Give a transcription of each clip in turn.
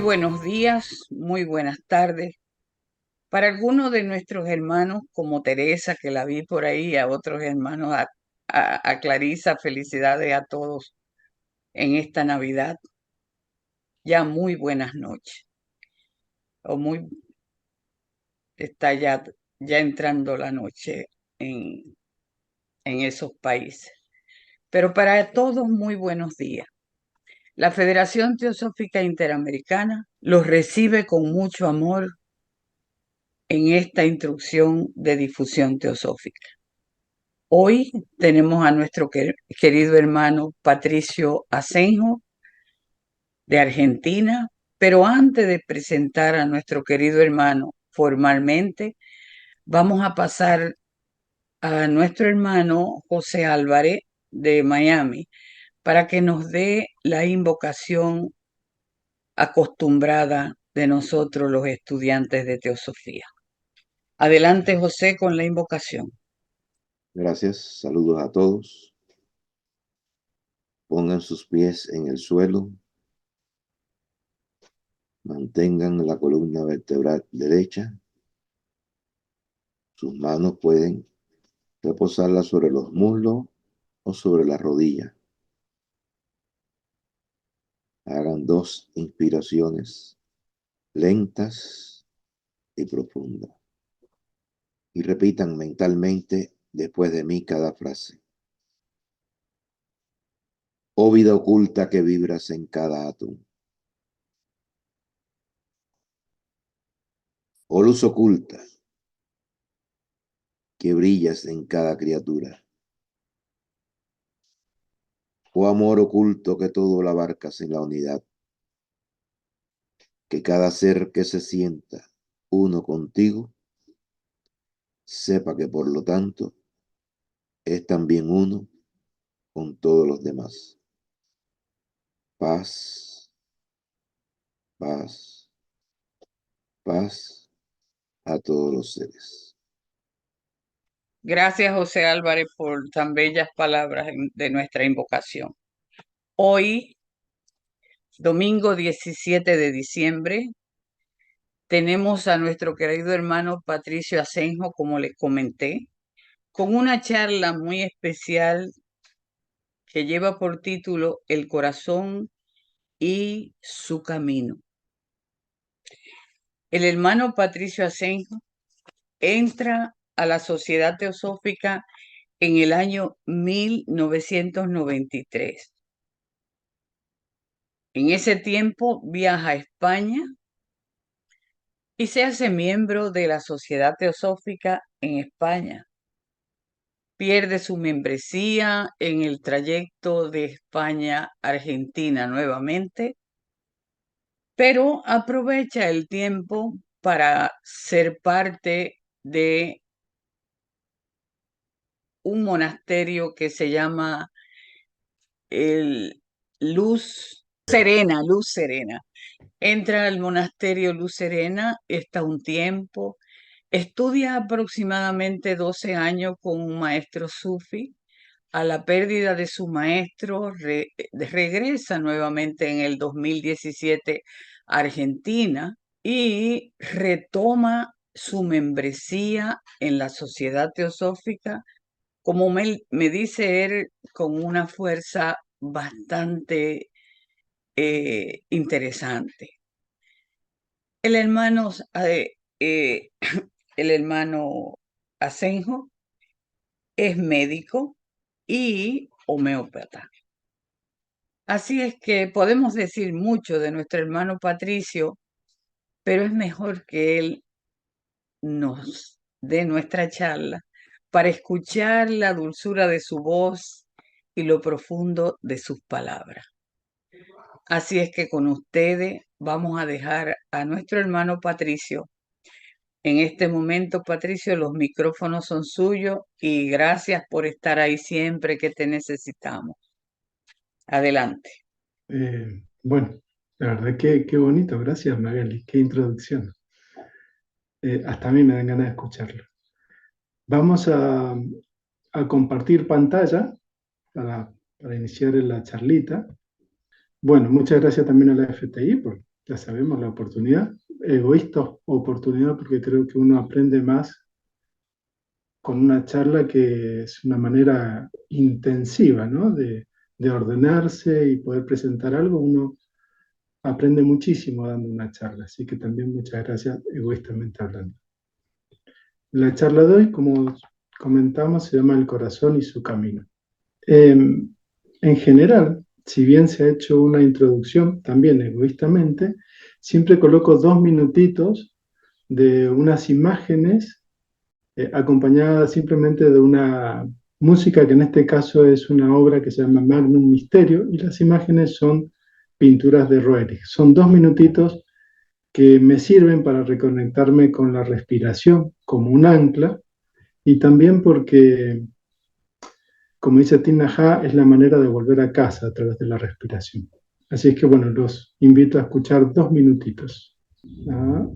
buenos días, muy buenas tardes. Para algunos de nuestros hermanos, como Teresa, que la vi por ahí, a otros hermanos, a Clarisa, felicidades a todos en esta Navidad. Ya muy buenas noches. O muy, está ya entrando la noche en, en esos países. Pero para todos, muy buenos días. La Federación Teosófica Interamericana los recibe con mucho amor en esta instrucción de difusión teosófica. Hoy tenemos a nuestro querido hermano Patricio Asenjo de Argentina, pero antes de presentar a nuestro querido hermano formalmente, vamos a pasar a nuestro hermano José Álvarez de Miami para que nos dé la invocación acostumbrada de nosotros los estudiantes de teosofía. Adelante, José, con la invocación. Gracias, saludos a todos. Pongan sus pies en el suelo. Mantengan la columna vertebral derecha. Sus manos pueden reposarlas sobre los muslos o sobre la rodilla. Hagan 2 inspiraciones lentas y profundas. Y repitan mentalmente después de mí cada frase. Oh vida oculta que vibras en cada átomo. Oh luz oculta que brillas en cada criatura. Oh amor oculto que todo lo abarcas en la unidad. Que cada ser que se sienta uno contigo, sepa que por lo tanto es también uno con todos los demás. Paz, paz, paz a todos los seres. Gracias, José Álvarez, por tan bellas palabras de nuestra invocación. Hoy, domingo 17 de diciembre, tenemos a nuestro querido hermano Patricio Asenjo, como les comenté, con una charla muy especial que lleva por título El corazón y su camino. El hermano Patricio Asenjo entra a la Sociedad Teosófica en el año 1993. En ese tiempo viaja a España y se hace miembro de la Sociedad Teosófica en España. Pierde su membresía en el trayecto de España a Argentina nuevamente, pero aprovecha el tiempo para ser parte de un monasterio que se llama el Luz Serena. Entra al monasterio Luz Serena, está un tiempo, estudia aproximadamente 12 años con un maestro sufi. A la pérdida de su maestro, regresa nuevamente en el 2017 a Argentina y retoma su membresía en la Sociedad Teosófica, como me dice él, con una fuerza bastante interesante. El hermano, eh, el hermano Asenjo es médico y homeópata. Así es que podemos decir mucho de nuestro hermano Patricio, pero es mejor que él nos dé nuestra charla para escuchar la dulzura de su voz y lo profundo de sus palabras. Así es que con ustedes vamos a dejar a nuestro hermano Patricio. En este momento, Patricio, los micrófonos son suyos y gracias por estar ahí siempre que te necesitamos. Adelante. Bueno, la verdad que qué bonito, gracias Magali, qué introducción. Hasta a mí me dan ganas de escucharlo. Vamos a compartir pantalla para iniciar la charlita. Bueno, muchas gracias también a la FTI por ya sabemos, la oportunidad. Egoísta oportunidad porque creo que uno aprende más con una charla que es una manera intensiva, ¿no? De ordenarse y poder presentar algo. Uno aprende muchísimo dando una charla, así que también muchas gracias, egoístamente hablando. La charla de hoy, como comentamos, se llama El corazón y su camino. En general, si bien se ha hecho una introducción, también egoístamente, siempre coloco 2 minutitos de unas imágenes acompañadas simplemente de una música que en este caso es una obra que se llama Magnum Mysterio y las imágenes son pinturas de Roerich. Son 2 minutitos que me sirven para reconectarme con la respiración como un ancla y también porque, como dice Thich Nhat Hanh, es la manera de volver a casa a través de la respiración. Así es que bueno, los invito a escuchar 2 minutitos. Ah.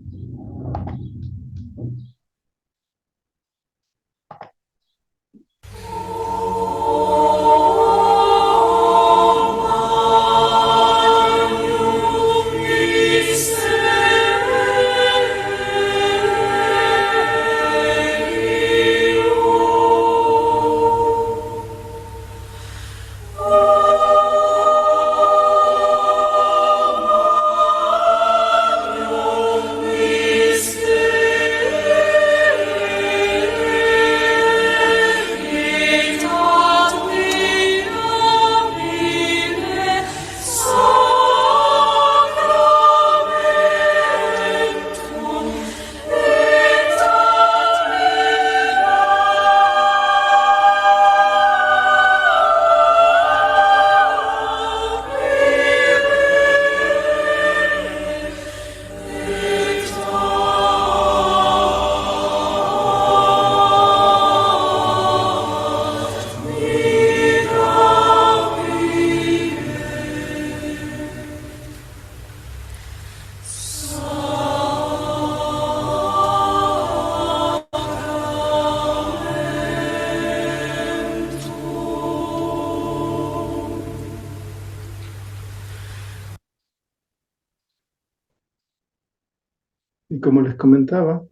Y como les comentaba,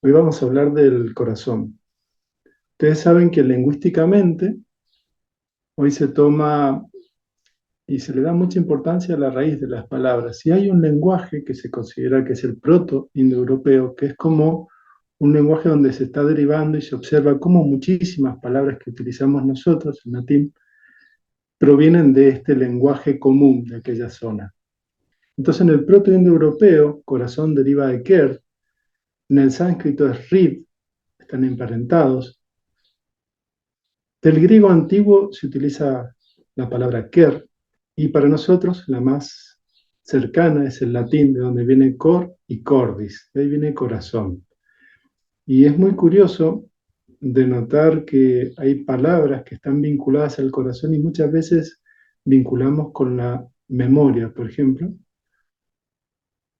hoy vamos a hablar del corazón. Ustedes saben que lingüísticamente hoy se toma y se le da mucha importancia a la raíz de las palabras. Y hay un lenguaje que se considera que es el proto-indoeuropeo, que es como un lenguaje donde se está derivando y se observa cómo muchísimas palabras que utilizamos nosotros en latín provienen de este lenguaje común de aquella zona. Entonces, en el proto-indoeuropeo, corazón deriva de ker, en el sánscrito es rid, están emparentados. Del griego antiguo se utiliza la palabra ker, y para nosotros la más cercana es el latín, de donde viene cor y cordis, de ahí viene corazón. Y es muy curioso de notar que hay palabras que están vinculadas al corazón y muchas veces vinculamos con la memoria, por ejemplo,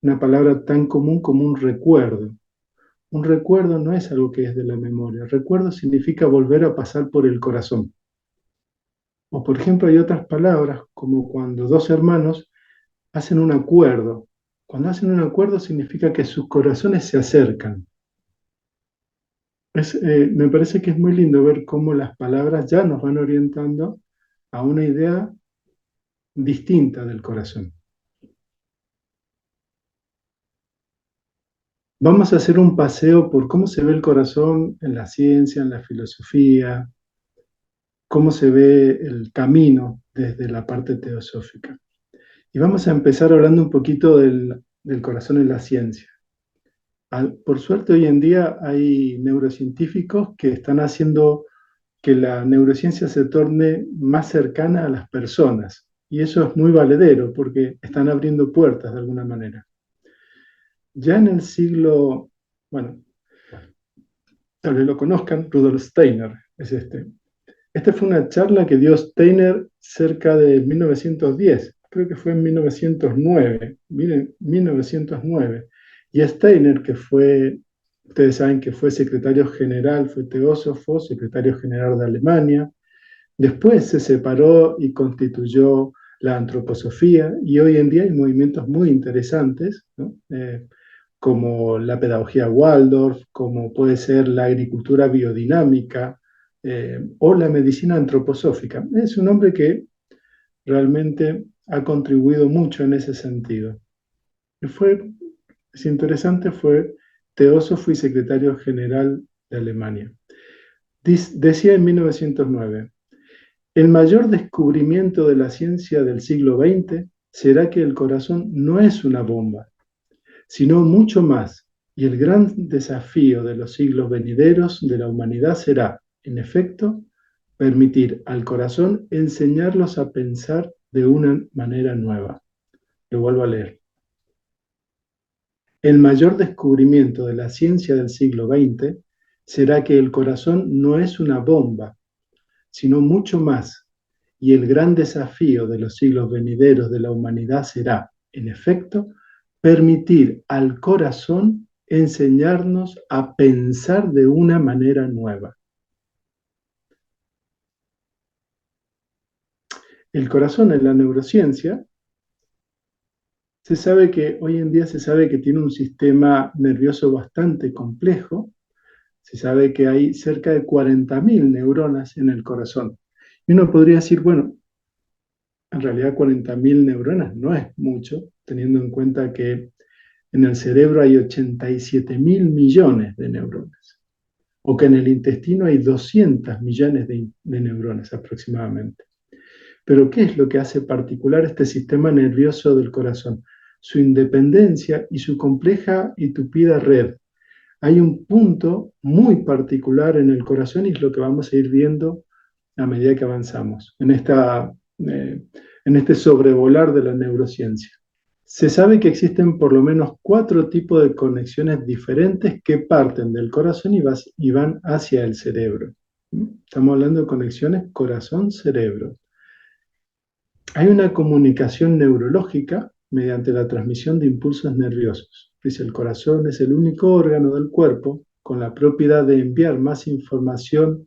una palabra tan común como un recuerdo. Un recuerdo no es algo que es de la memoria. Recuerdo significa volver a pasar por el corazón. O por ejemplo hay otras palabras como cuando dos hermanos hacen un acuerdo. Cuando hacen un acuerdo significa que sus corazones se acercan. Me parece que es muy lindo ver cómo las palabras ya nos van orientando a una idea distinta del corazón. Vamos a hacer un paseo por cómo se ve el corazón en la ciencia, en la filosofía, cómo se ve el camino desde la parte teosófica. Y vamos a empezar hablando un poquito del corazón en la ciencia. Por suerte, hoy en día hay neurocientíficos que están haciendo que la neurociencia se torne más cercana a las personas. Y eso es muy valedero porque están abriendo puertas de alguna manera. Ya en el siglo, bueno, tal vez lo conozcan, Rudolf Steiner es este. Esta fue una charla que dio Steiner cerca de 1910, creo que fue en 1909, miren, 1909. Y Steiner, que fue, ustedes saben que fue secretario general, fue teósofo, secretario general de Alemania, después se separó y constituyó la antroposofía, y hoy en día hay movimientos muy interesantes, ¿no? Como la pedagogía Waldorf, como puede ser la agricultura biodinámica o la medicina antroposófica. Es un hombre que realmente ha contribuido mucho en ese sentido. Y es interesante, fue teósofo y secretario general de Alemania. Decía en 1909, el mayor descubrimiento de la ciencia del siglo XX será que el corazón no es una bomba, sino mucho más, y el gran desafío de los siglos venideros de la humanidad será, en efecto, permitir al corazón enseñarlos a pensar de una manera nueva. Lo vuelvo a leer. El mayor descubrimiento de la ciencia del siglo XX será que el corazón no es una bomba, sino mucho más, y el gran desafío de los siglos venideros de la humanidad será, en efecto, permitir al corazón enseñarnos a pensar de una manera nueva. El corazón en la neurociencia se sabe que hoy en día se sabe que tiene un sistema nervioso bastante complejo. Se sabe que hay cerca de 40.000 neuronas en el corazón. Y uno podría decir, bueno, en realidad 40.000 neuronas no es mucho, teniendo en cuenta que en el cerebro hay 87.000 millones de neuronas, o que en el intestino hay 200 millones de neuronas aproximadamente. Pero ¿qué es lo que hace particular este sistema nervioso del corazón? Su independencia y su compleja y tupida red. Hay un punto muy particular en el corazón y es lo que vamos a ir viendo a medida que avanzamos en este sobrevolar de la neurociencia. Se sabe que existen por lo menos 4 tipos de conexiones diferentes que parten del corazón y van hacia el cerebro. Estamos hablando de conexiones corazón-cerebro. Hay una comunicación neurológica mediante la transmisión de impulsos nerviosos. Dice, el corazón es el único órgano del cuerpo con la propiedad de enviar más información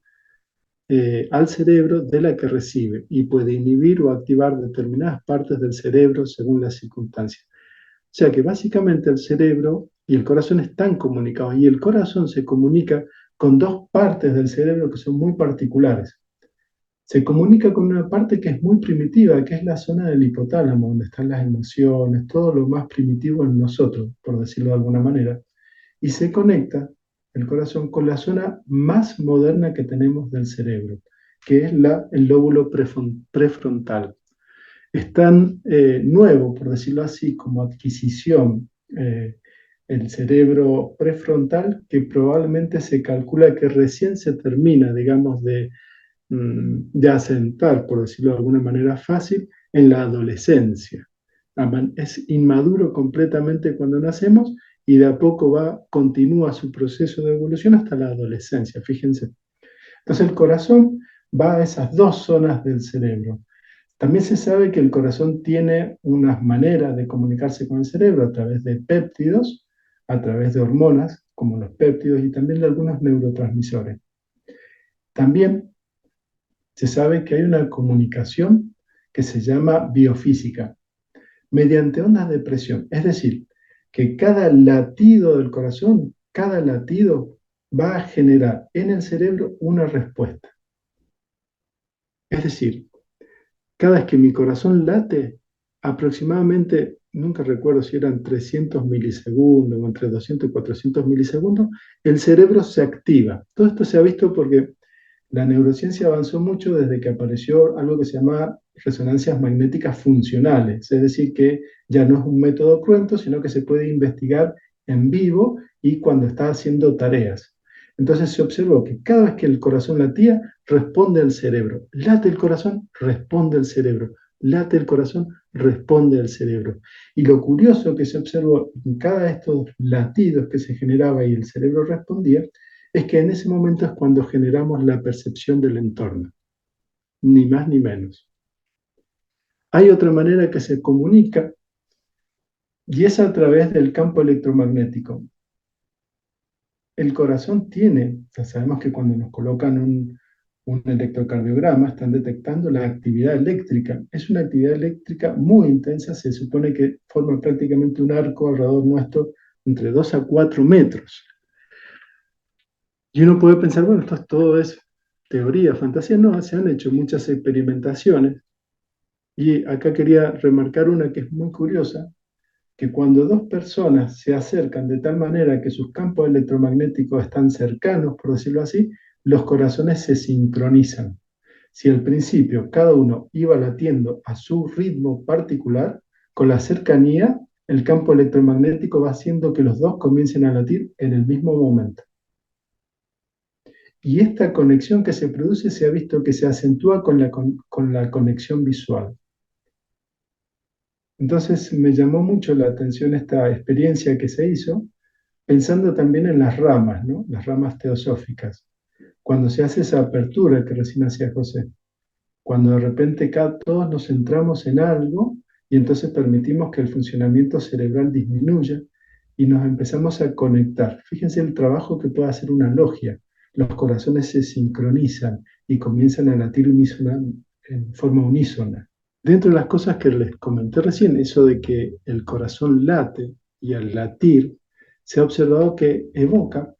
al cerebro de la que recibe y puede inhibir o activar determinadas partes del cerebro según las circunstancias. O sea que básicamente el cerebro y el corazón están comunicados y el corazón se comunica con 2 partes del cerebro que son muy particulares. Se comunica con una parte que es muy primitiva, que es la zona del hipotálamo, donde están las emociones, todo lo más primitivo en nosotros, por decirlo de alguna manera, y se conecta el corazón con la zona más moderna que tenemos del cerebro, que es el lóbulo prefrontal. Es tan nuevo, por decirlo así, como adquisición el cerebro prefrontal, que probablemente se calcula que recién se termina, digamos, de asentar, por decirlo de alguna manera fácil, en la adolescencia. Es inmaduro completamente cuando nacemos y de a poco continúa su proceso de evolución hasta la adolescencia, fíjense. Entonces el corazón va a esas 2 zonas del cerebro. También se sabe que el corazón tiene unas maneras de comunicarse con el cerebro a través de péptidos, a través de hormonas, como los péptidos, y también de algunos neurotransmisores. También se sabe que hay una comunicación que se llama biofísica, mediante ondas de presión. Es decir, que cada latido del corazón, cada latido va a generar en el cerebro una respuesta. Es decir, cada vez que mi corazón late, aproximadamente, nunca recuerdo si eran 300 milisegundos o entre 200 y 400 milisegundos, el cerebro se activa. Todo esto se ha visto porque la neurociencia avanzó mucho desde que apareció algo que se llama resonancias magnéticas funcionales, es decir, que ya no es un método cruento, sino que se puede investigar en vivo y cuando está haciendo tareas. Entonces se observó que cada vez que el corazón latía, responde el cerebro. Late el corazón, responde el cerebro. Late el corazón, responde el cerebro. Y lo curioso que se observó en cada de estos latidos que se generaba y el cerebro respondía, es que en ese momento es cuando generamos la percepción del entorno, ni más ni menos. Hay otra manera que se comunica y es a través del campo electromagnético. El corazón tiene, ya sabemos que cuando nos colocan un electrocardiograma, están detectando la actividad eléctrica. Es una actividad eléctrica muy intensa, se supone que forma prácticamente un arco alrededor nuestro entre 2 a 4 metros. Y uno puede pensar, bueno, todo es teoría, fantasía. No, se han hecho muchas experimentaciones. Y acá quería remarcar una que es muy curiosa, que cuando dos personas se acercan de tal manera que sus campos electromagnéticos están cercanos, por decirlo así, los corazones se sincronizan. Si al principio cada uno iba latiendo a su ritmo particular, con la cercanía, el campo electromagnético va haciendo que los dos comiencen a latir en el mismo momento. Y esta conexión que se produce se ha visto que se acentúa con la conexión visual. Entonces me llamó mucho la atención esta experiencia que se hizo, pensando también en las ramas, ¿no? Las ramas teosóficas. Cuando se hace esa apertura que recién hacía José, cuando de repente todos nos centramos en algo y entonces permitimos que el funcionamiento cerebral disminuya y nos empezamos a conectar. Fíjense el trabajo que puede hacer una logia. Los corazones se sincronizan y comienzan a latir en forma unísona. Dentro de las cosas que les comenté recién, eso de que el corazón late y al latir se ha observado que evoca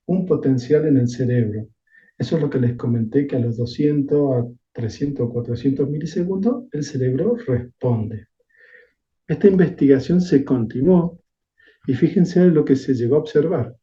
un potencial en el cerebro. Eso es lo que les comenté, que a los 200, a 300 o 400 milisegundos el cerebro responde. Esta investigación se continuó y fíjense en lo que se llegó a observar.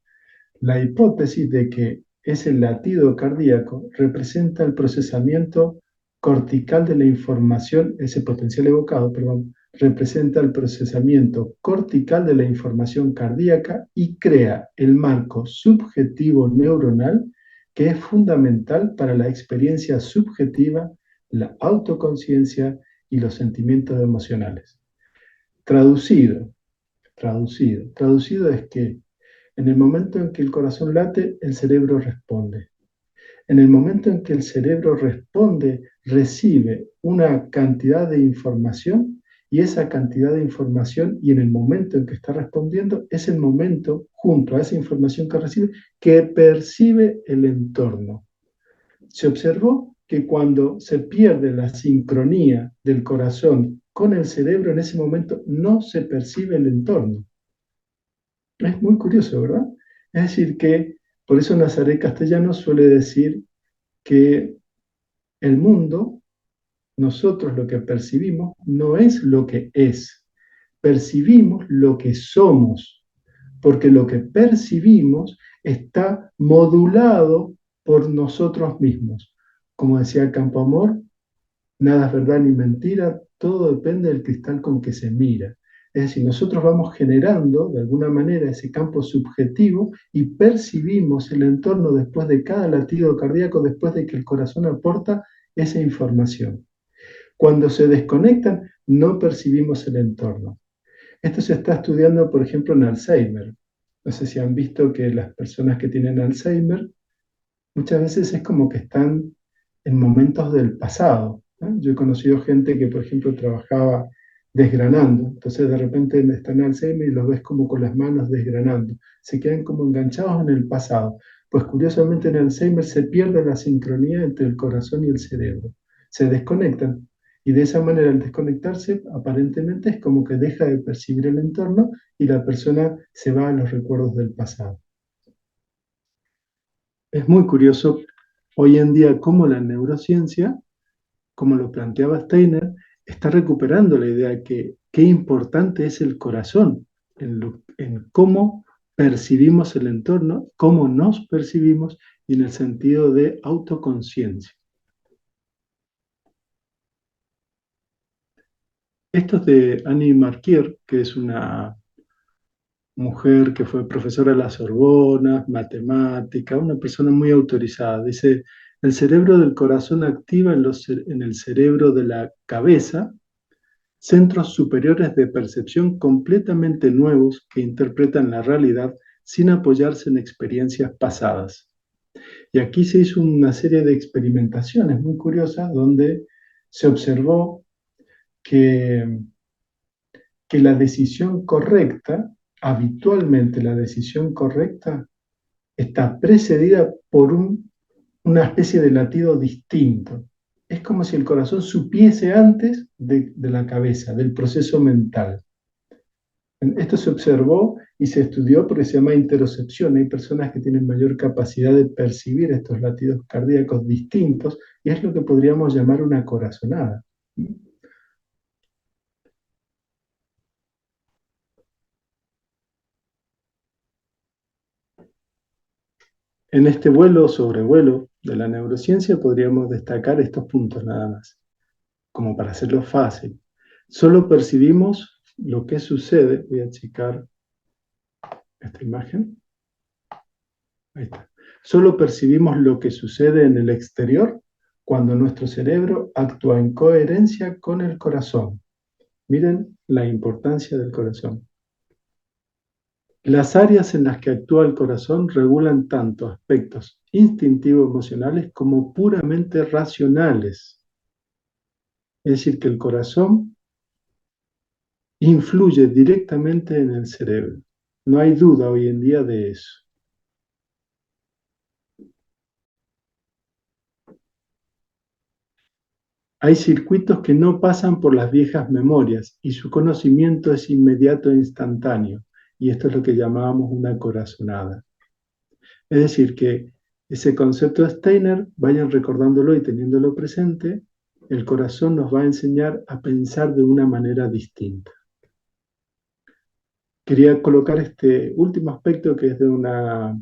La hipótesis de que ese latido cardíaco representa el procesamiento cortical de la información, ese potencial evocado, perdón, representa el procesamiento cortical de la información cardíaca y crea el marco subjetivo neuronal que es fundamental para la experiencia subjetiva, la autoconciencia y los sentimientos emocionales. Traducido, traducido es que en el momento en que el corazón late, el cerebro responde. En el momento en que el cerebro responde, recibe una cantidad de información y esa cantidad de información y en el momento en que está respondiendo es el momento, junto a esa información que recibe, que percibe el entorno. Se observó que cuando se pierde la sincronía del corazón con el cerebro, en ese momento no se percibe el entorno. Es muy curioso, ¿verdad? Es decir, que por eso Nazaret Castellano suele decir que el mundo, nosotros lo que percibimos, no es lo que es, percibimos lo que somos, porque lo que percibimos está modulado por nosotros mismos. Como decía Campoamor, nada es verdad ni mentira, todo depende del cristal con que se mira. Es decir, nosotros vamos generando de alguna manera ese campo subjetivo y percibimos el entorno después de cada latido cardíaco, después de que el corazón aporta esa información. Cuando se desconectan, no percibimos el entorno. Esto se está estudiando, por ejemplo, en Alzheimer. No sé si han visto que las personas que tienen Alzheimer muchas veces es como que están en momentos del pasado, ¿no? Yo he conocido gente que, por ejemplo, trabajaba desgranando, entonces de repente están en Alzheimer y los ves como con las manos desgranando, se quedan como enganchados en el pasado. Pues curiosamente en Alzheimer se pierde la sincronía entre el corazón y el cerebro, se desconectan y de esa manera al desconectarse aparentemente es como que deja de percibir el entorno y la persona se va a los recuerdos del pasado. Es muy curioso hoy en día cómo la neurociencia, como lo planteaba Steiner, está recuperando la idea de que qué importante es el corazón en cómo percibimos el entorno, cómo nos percibimos y en el sentido de autoconciencia. Esto es de Annie Marquier, que es una mujer que fue profesora de la Sorbona, matemática, una persona muy autorizada. Dice, el cerebro del corazón activa en el cerebro de la cabeza centros superiores de percepción completamente nuevos que interpretan la realidad sin apoyarse en experiencias pasadas. Y aquí se hizo una serie de experimentaciones muy curiosas donde se observó que la decisión correcta, habitualmente la decisión correcta, está precedida por un una especie de latido distinto. Es como si el corazón supiese antes de la cabeza, del proceso mental. Esto se observó y se estudió porque se llama interocepción. Hay personas que tienen mayor capacidad de percibir estos latidos cardíacos distintos y es lo que podríamos llamar una corazonada. En este vuelo o sobrevuelo de la neurociencia podríamos destacar estos puntos nada más, como para hacerlo fácil. Solo percibimos lo que sucede. Voy a checar esta imagen. Ahí está. Solo percibimos lo que sucede en el exterior cuando nuestro cerebro actúa en coherencia con el corazón. Miren la importancia del corazón. Las áreas en las que actúa el corazón regulan tanto aspectos instintivo-emocionales como puramente racionales. Es decir, que el corazón influye directamente en el cerebro. No hay duda hoy en día de eso. Hay circuitos que no pasan por las viejas memorias y su conocimiento es inmediato e instantáneo. Y esto es lo que llamábamos una corazonada. Es decir, que ese concepto de Steiner, vayan recordándolo y teniéndolo presente, el corazón nos va a enseñar a pensar de una manera distinta. Quería colocar este último aspecto que es de una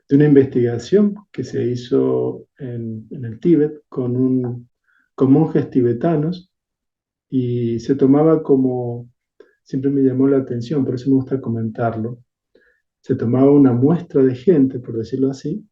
investigación que se hizo en el Tíbet con monjes tibetanos y se tomaba como, siempre me llamó la atención, por eso me gusta comentarlo, se tomaba una muestra de gente, por decirlo así,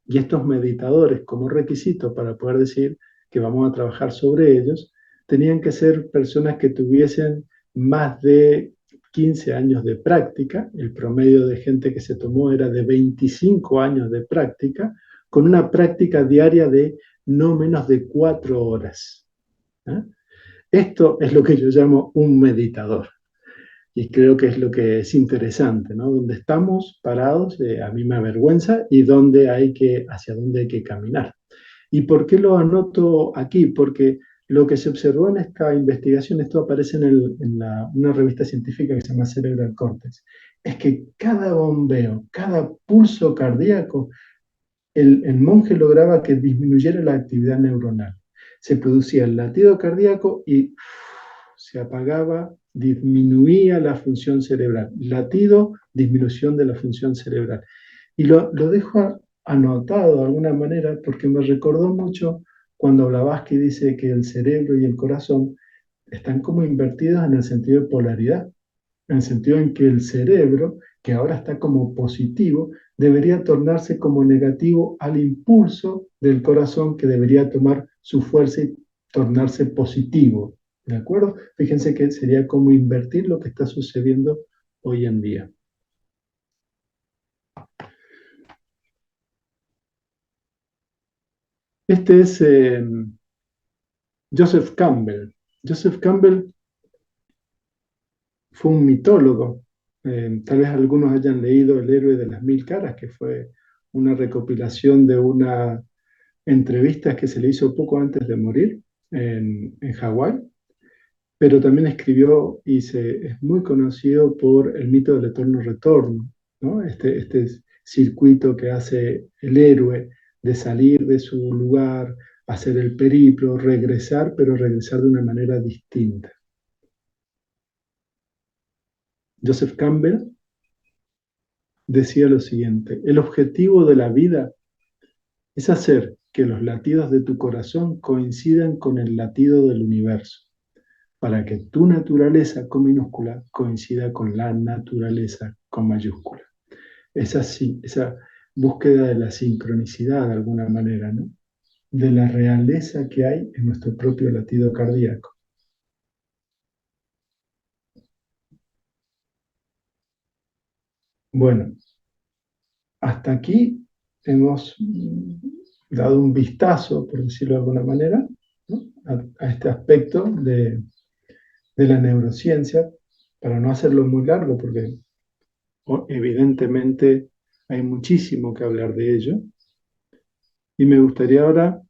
y estos meditadores, como requisito para poder decir que vamos a trabajar sobre ellos, tenían que ser personas que tuviesen más de 15 años de práctica. El promedio de gente que se tomó era de 25 años de práctica, con una práctica diaria de no menos de 4 horas. ¿Eh? Esto es lo que yo llamo un meditador. Y creo que es lo que es interesante, ¿no? Donde estamos parados, a mí me avergüenza, y hacia dónde hay que caminar. ¿Y por qué lo anoto aquí? Porque lo que se observó en esta investigación, esto aparece una revista científica que se llama Cerebral Cortex, es que cada bombeo, cada pulso cardíaco, el monje lograba que disminuyera la actividad neuronal. Se producía el latido cardíaco y se apagaba, disminuía la función cerebral. Latido, disminución de la función cerebral. Y lo dejo anotado de alguna manera porque me recordó mucho cuando Blavatsky dice que el cerebro y el corazón están como invertidos en el sentido de polaridad, en el sentido en que el cerebro, que ahora está como positivo, debería tornarse como negativo al impulso del corazón que debería tomar su fuerza y tornarse positivo. ¿De acuerdo? Fíjense que sería como invertir lo que está sucediendo hoy en día. Este es Joseph Campbell. Joseph Campbell fue un mitólogo. Tal vez algunos hayan leído El héroe de las mil caras, que fue una recopilación de una entrevista que se le hizo poco antes de morir en Hawái, pero también escribió es muy conocido por el mito del eterno retorno, ¿no? Este circuito que hace el héroe de salir de su lugar, hacer el periplo, regresar, pero regresar de una manera distinta. Joseph Campbell decía lo siguiente: el objetivo de la vida es hacer que los latidos de tu corazón coincidan con el latido del universo, para que tu naturaleza con minúscula coincida con la naturaleza con mayúscula. Es así, esa búsqueda de la sincronicidad de alguna manera, ¿no? De la realeza que hay en nuestro propio latido cardíaco. Bueno, hasta aquí hemos dado un vistazo, por decirlo de alguna manera, ¿no? a este aspecto de la neurociencia, para no hacerlo muy largo, porque evidentemente hay muchísimo que hablar de ello. Y me gustaría ahora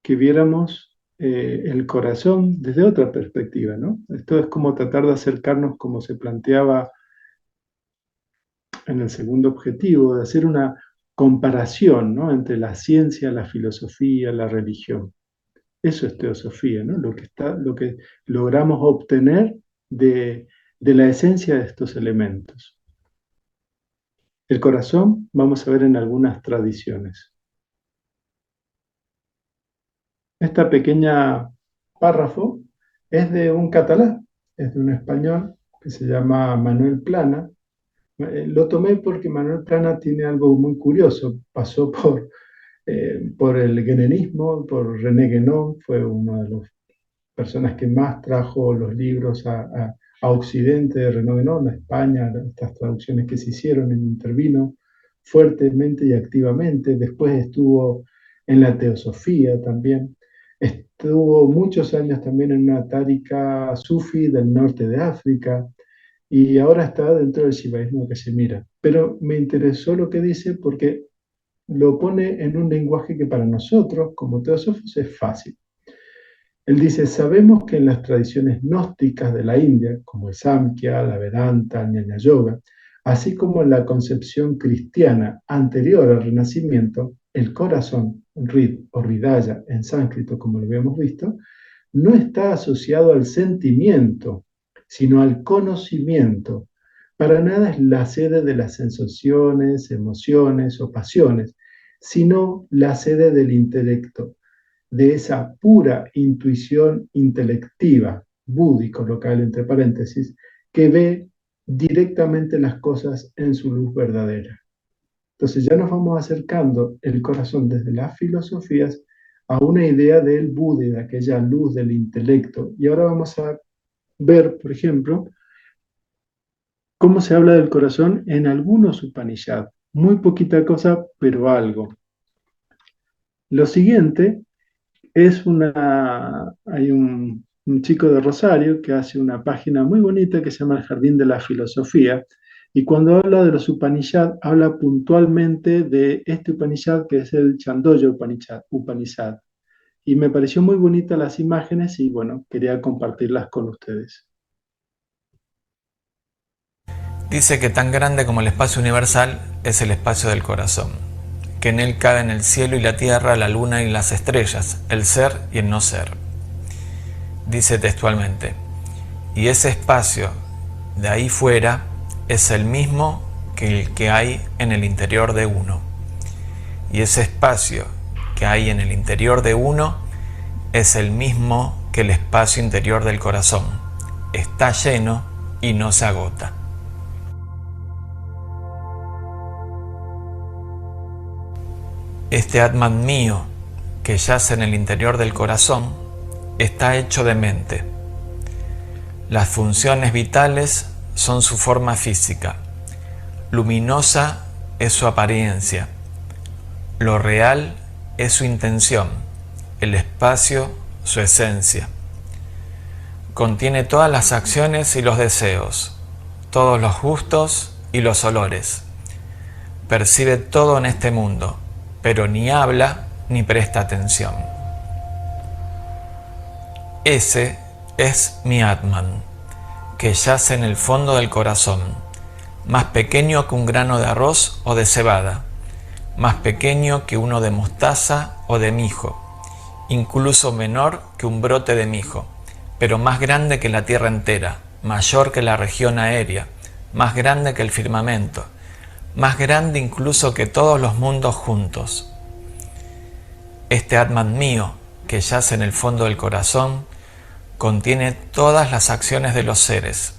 que viéramos el corazón desde otra perspectiva, ¿no? Esto es como tratar de acercarnos, como se planteaba en el segundo objetivo, de hacer una comparación, ¿no? Entre la ciencia, la filosofía, la religión. Eso es teosofía, ¿no? Lo que logramos obtener de la esencia de estos elementos. El corazón, vamos a ver en algunas tradiciones. Esta pequeña párrafo es de un catalán, es de un español que se llama Manuel Plana. Lo tomé porque Manuel Plana tiene algo muy curioso. Pasó por el guenenismo, por René Guénon, fue una de las personas que más trajo los libros a Occidente de René Guénon, a España, estas traducciones que se hicieron, intervino fuertemente y activamente. Después estuvo en la teosofía también. Estuvo muchos años también en una tárika sufi del norte de África y ahora está dentro del shivaísmo que se mira. Pero me interesó lo que dice porque lo pone en un lenguaje que para nosotros, como teósofos, es fácil. Él dice, sabemos que en las tradiciones gnósticas de la India, como el Samkhya, la Vedanta, el Jnana Yoga, así como en la concepción cristiana anterior al Renacimiento, el corazón, Rid o Hridaya en sánscrito, como lo habíamos visto, no está asociado al sentimiento, sino al conocimiento. Para nada es la sede de las sensaciones, emociones o pasiones, sino la sede del intelecto, de esa pura intuición intelectiva, Budi, colocar entre paréntesis, que ve directamente las cosas en su luz verdadera. Entonces ya nos vamos acercando el corazón desde las filosofías a una idea del Budi, de aquella luz del intelecto. Y ahora vamos a ver, por ejemplo, cómo se habla del corazón en algunos Upanishads. Muy poquita cosa, pero algo. Lo siguiente hay un chico de Rosario que hace una página muy bonita que se llama El Jardín de la Filosofía, y cuando habla de los Upanishad, habla puntualmente de este Upanishad que es el Chandogya Upanishad. Y me pareció muy bonita las imágenes y bueno, quería compartirlas con ustedes. Dice que tan grande como el espacio universal es el espacio del corazón, que en él caben el cielo y la tierra, la luna y las estrellas, el ser y el no ser. Dice textualmente, y ese espacio de ahí fuera es el mismo que el que hay en el interior de uno. Y ese espacio que hay en el interior de uno es el mismo que el espacio interior del corazón. Está lleno y no se agota. Este Atman mío, que yace en el interior del corazón, está hecho de mente. Las funciones vitales son su forma física. Luminosa es su apariencia. Lo real es su intención. El espacio, su esencia. Contiene todas las acciones y los deseos, todos los gustos y los olores. Percibe todo en este mundo, pero ni habla ni presta atención. Ese es mi Atman, que yace en el fondo del corazón, más pequeño que un grano de arroz o de cebada, más pequeño que uno de mostaza o de mijo, incluso menor que un brote de mijo, pero más grande que la tierra entera, mayor que la región aérea, más grande que el firmamento, más grande incluso que todos los mundos juntos. Este Atman mío, que yace en el fondo del corazón, contiene todas las acciones de los seres,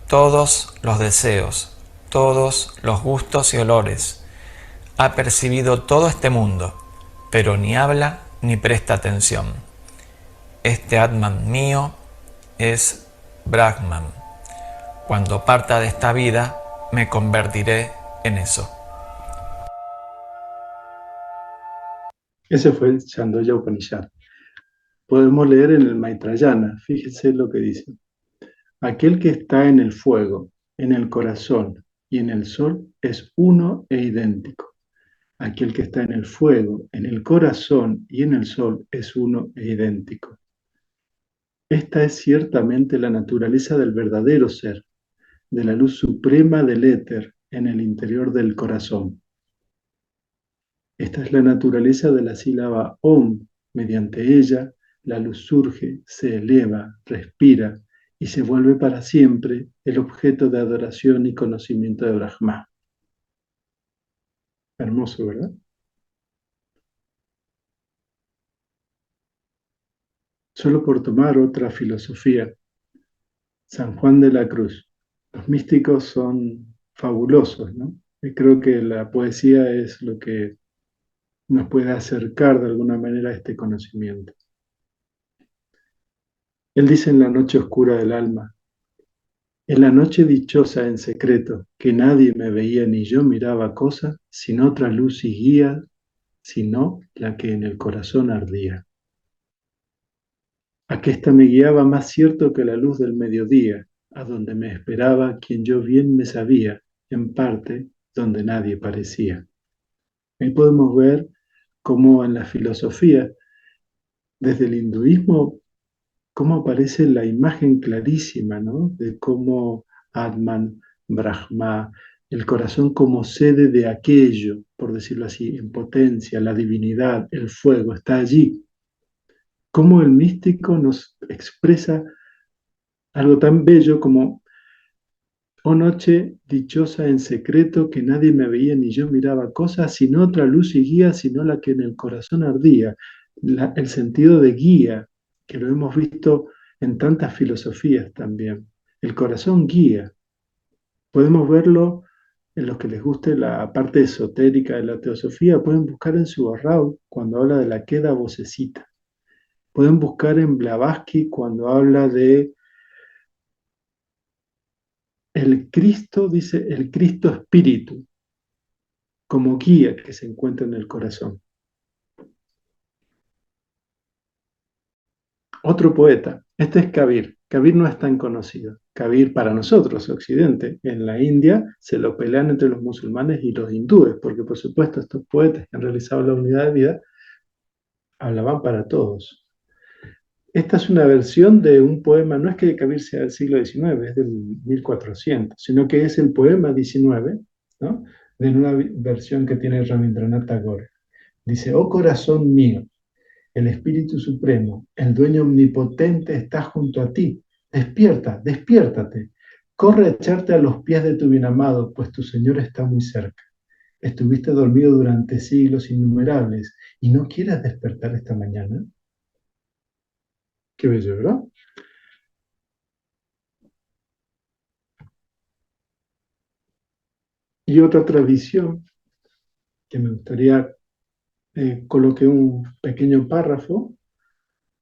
todos los deseos, todos los gustos y olores. Ha percibido todo este mundo, pero ni habla ni presta atención. Este Atman mío es Brahman. Cuando parta de esta vida, me convertiré en eso. Ese fue el Chandogya Upanishad. Podemos leer en el Maitrayana, fíjese lo que dice. Aquel que está en el fuego, en el corazón y en el sol es uno e idéntico. Aquel que está en el fuego, en el corazón y en el sol es uno e idéntico. Esta es ciertamente la naturaleza del verdadero ser, de la luz suprema del éter en el interior del corazón. Esta es la naturaleza de la sílaba Om. Mediante ella, la luz surge, se eleva, respira y se vuelve para siempre el objeto de adoración y conocimiento de Brahma. Hermoso, ¿verdad? Solo por tomar otra filosofía, San Juan de la Cruz. Los místicos son fabulosos, ¿no? Y creo que la poesía es lo que nos puede acercar de alguna manera a este conocimiento. Él dice en la noche oscura del alma, en la noche dichosa en secreto, que nadie me veía ni yo miraba cosa, sin otra luz y guía, sino la que en el corazón ardía. Aquesta me guiaba más cierto que la luz del mediodía, a donde me esperaba quien yo bien me sabía, en parte donde nadie parecía. Ahí podemos ver cómo en la filosofía, desde el hinduismo, cómo aparece la imagen clarísima, ¿no? De cómo Atman, Brahma, el corazón como sede de aquello, por decirlo así, en potencia, la divinidad, el fuego, está allí. Cómo el místico nos expresa algo tan bello como, oh noche dichosa en secreto, que nadie me veía ni yo miraba cosas, sin otra luz y guía, sino la que en el corazón ardía. El sentido de guía, que lo hemos visto en tantas filosofías también. El corazón guía. Podemos verlo en los que les guste la parte esotérica de la teosofía, pueden buscar en Subarrao cuando habla de la queda vocecita. Pueden buscar en Blavatsky cuando habla de el Cristo, dice el Cristo Espíritu, como guía que se encuentra en el corazón. Otro poeta, este es Kabir. Kabir no es tan conocido. Kabir para nosotros, Occidente, en la India se lo pelean entre los musulmanes y los hindúes, porque por supuesto estos poetas que han realizado la unidad de vida hablaban para todos. Esta es una versión de un poema, no es que Kabir sea del siglo XIX, es del 1400, sino que es el poema 19, ¿no? De una versión que tiene Rabindranath Tagore. Dice, oh corazón mío, el Espíritu Supremo, el Dueño Omnipotente está junto a ti. Despierta, despiértate. Corre a echarte a los pies de tu bienamado, pues tu Señor está muy cerca. Estuviste dormido durante siglos innumerables y no quieres despertar esta mañana. Qué bello, ¿verdad? Y otra tradición que me gustaría coloque un pequeño párrafo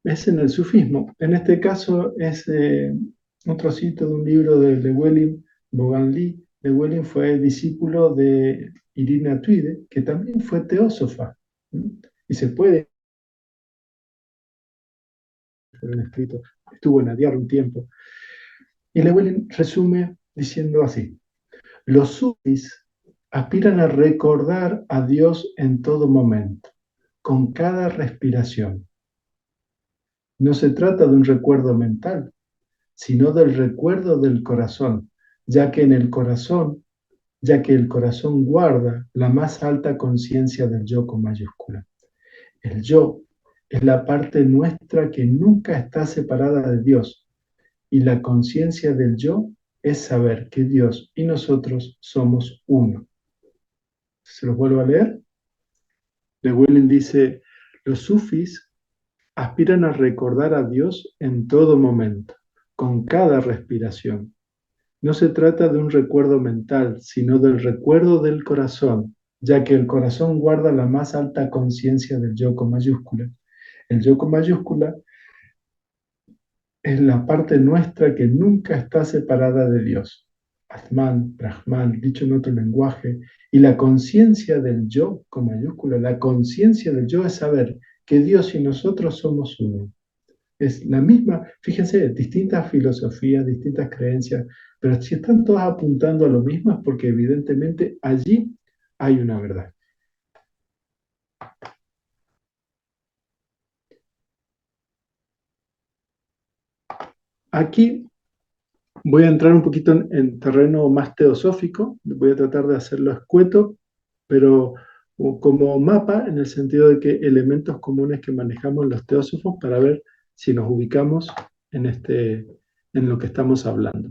es en el sufismo. En este caso es un trocito de un libro de Llewellyn Boganley. Llewellyn fue discípulo de Irina Tuide, que también fue teósofa. Y se puede, fue un escrito, estuvo en Adyar un tiempo. Y Llewellyn resume diciendo así: los sufis aspiran a recordar a Dios en todo momento, con cada respiración. No se trata de un recuerdo mental, sino del recuerdo del corazón, ya que el corazón guarda la más alta conciencia del yo con mayúscula. El yo es la parte nuestra que nunca está separada de Dios, y la conciencia del yo es saber que Dios y nosotros somos uno. ¿Se los vuelvo a leer? Llewellyn dice, los sufis aspiran a recordar a Dios en todo momento, con cada respiración. No se trata de un recuerdo mental, sino del recuerdo del corazón, ya que el corazón guarda la más alta conciencia del yo con mayúscula. El yo con mayúscula es la parte nuestra que nunca está separada de Dios. Atman, Brahman, dicho en otro lenguaje, y la conciencia del yo con mayúscula, la conciencia del yo es saber que Dios y nosotros somos uno. Es la misma, fíjense, distintas filosofías, distintas creencias, pero si están todas apuntando a lo mismo es porque evidentemente allí hay una verdad. Aquí voy a entrar un poquito en terreno más teosófico, voy a tratar de hacerlo escueto, pero como mapa en el sentido de que elementos comunes que manejamos los teósofos para ver si nos ubicamos en lo que estamos hablando.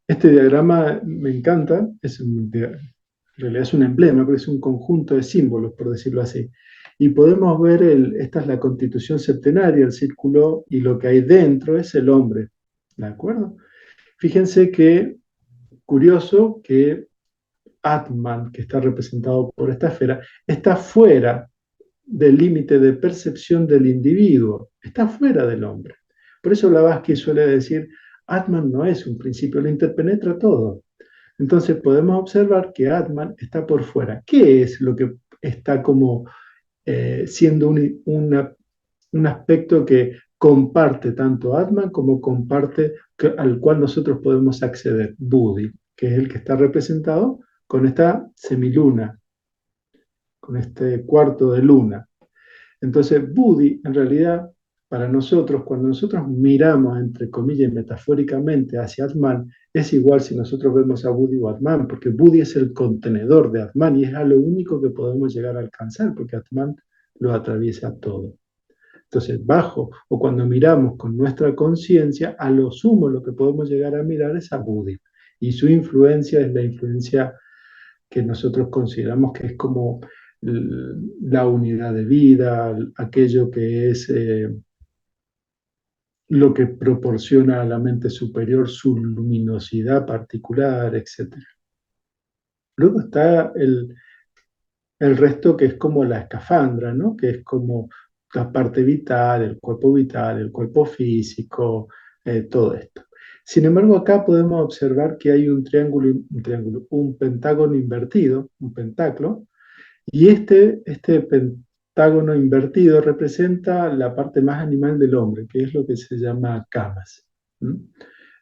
Este diagrama me encanta, en realidad es un emblema, pero es un conjunto de símbolos, por decirlo así. Y podemos ver, esta es la constitución septenaria, el círculo, y lo que hay dentro es el hombre, ¿de acuerdo? Fíjense que, curioso, que Atman, que está representado por esta esfera, está fuera del límite de percepción del individuo, está fuera del hombre. Por eso Blavatsky suele decir, Atman no es un principio, lo interpenetra todo. Entonces podemos observar que Atman está por fuera. ¿Qué es lo que está como siendo un aspecto que comparte tanto Atman como comparte al cual nosotros podemos acceder? Buddhi, que es el que está representado con esta semiluna, con este cuarto de luna. Entonces, Buddhi, en realidad, para nosotros, cuando nosotros miramos, entre comillas, metafóricamente hacia Atman, es igual si nosotros vemos a Buddhi o Atman, porque Buddhi es el contenedor de Atman y es a lo único que podemos llegar a alcanzar, porque Atman lo atraviesa todo. Entonces, bajo o cuando miramos con nuestra conciencia, a lo sumo lo que podemos llegar a mirar es a Buddhi. Y su influencia es la influencia que nosotros consideramos que es como la unidad de vida, aquello que es lo que proporciona a la mente superior su luminosidad particular, etc. Luego está el resto que es como la escafandra, ¿no? Que es como la parte vital, el cuerpo físico, todo esto. Sin embargo, acá podemos observar que hay un pentágono invertido, un pentáculo, y este pentágono invertido representa la parte más animal del hombre, que es lo que se llama camas. ¿Mm?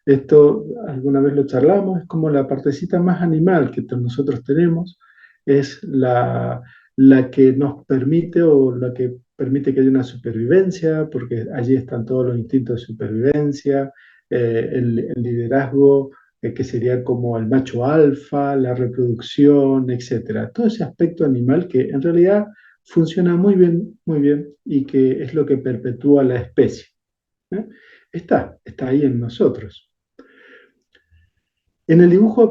Esto alguna vez lo charlamos, es como la partecita más animal que nosotros tenemos, es la que nos permite o la que permite que haya una supervivencia, porque allí están todos los instintos de supervivencia, el liderazgo, que sería como el macho alfa, la reproducción, etcétera. Todo ese aspecto animal que en realidad funciona muy bien, y que es lo que perpetúa la especie. ¿Eh? Está ahí en nosotros. En el dibujo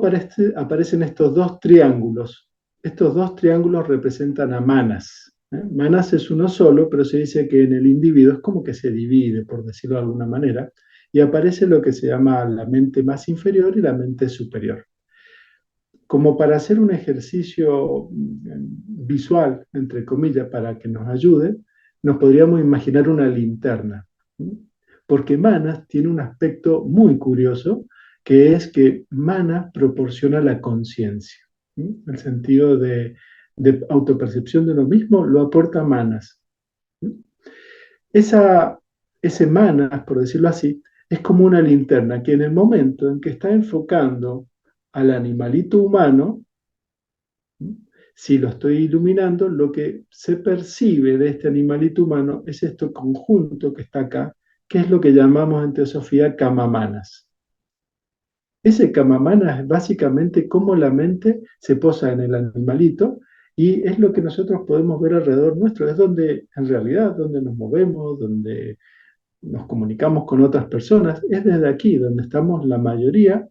aparecen estos dos triángulos. Estos dos triángulos representan a Manas. Manas es uno solo, pero se dice que en el individuo es como que se divide, por decirlo de alguna manera, y aparece lo que se llama la mente más inferior y la mente superior. Como para hacer un ejercicio visual, entre comillas, para que nos ayude, nos podríamos imaginar una linterna. Porque Manas tiene un aspecto muy curioso, que es que Manas proporciona la conciencia. El sentido de autopercepción de uno mismo lo aporta Manas. Ese Manas, por decirlo así, es como una linterna que en el momento en que está enfocando al animalito humano, si lo estoy iluminando, lo que se percibe de este animalito humano es este conjunto que está acá, que es lo que llamamos en teosofía kamamanas. Ese kamamanas es básicamente cómo la mente se posa en el animalito y es lo que nosotros podemos ver alrededor nuestro, es donde en realidad, donde nos movemos, donde nos comunicamos con otras personas, es desde aquí, donde estamos la mayoría,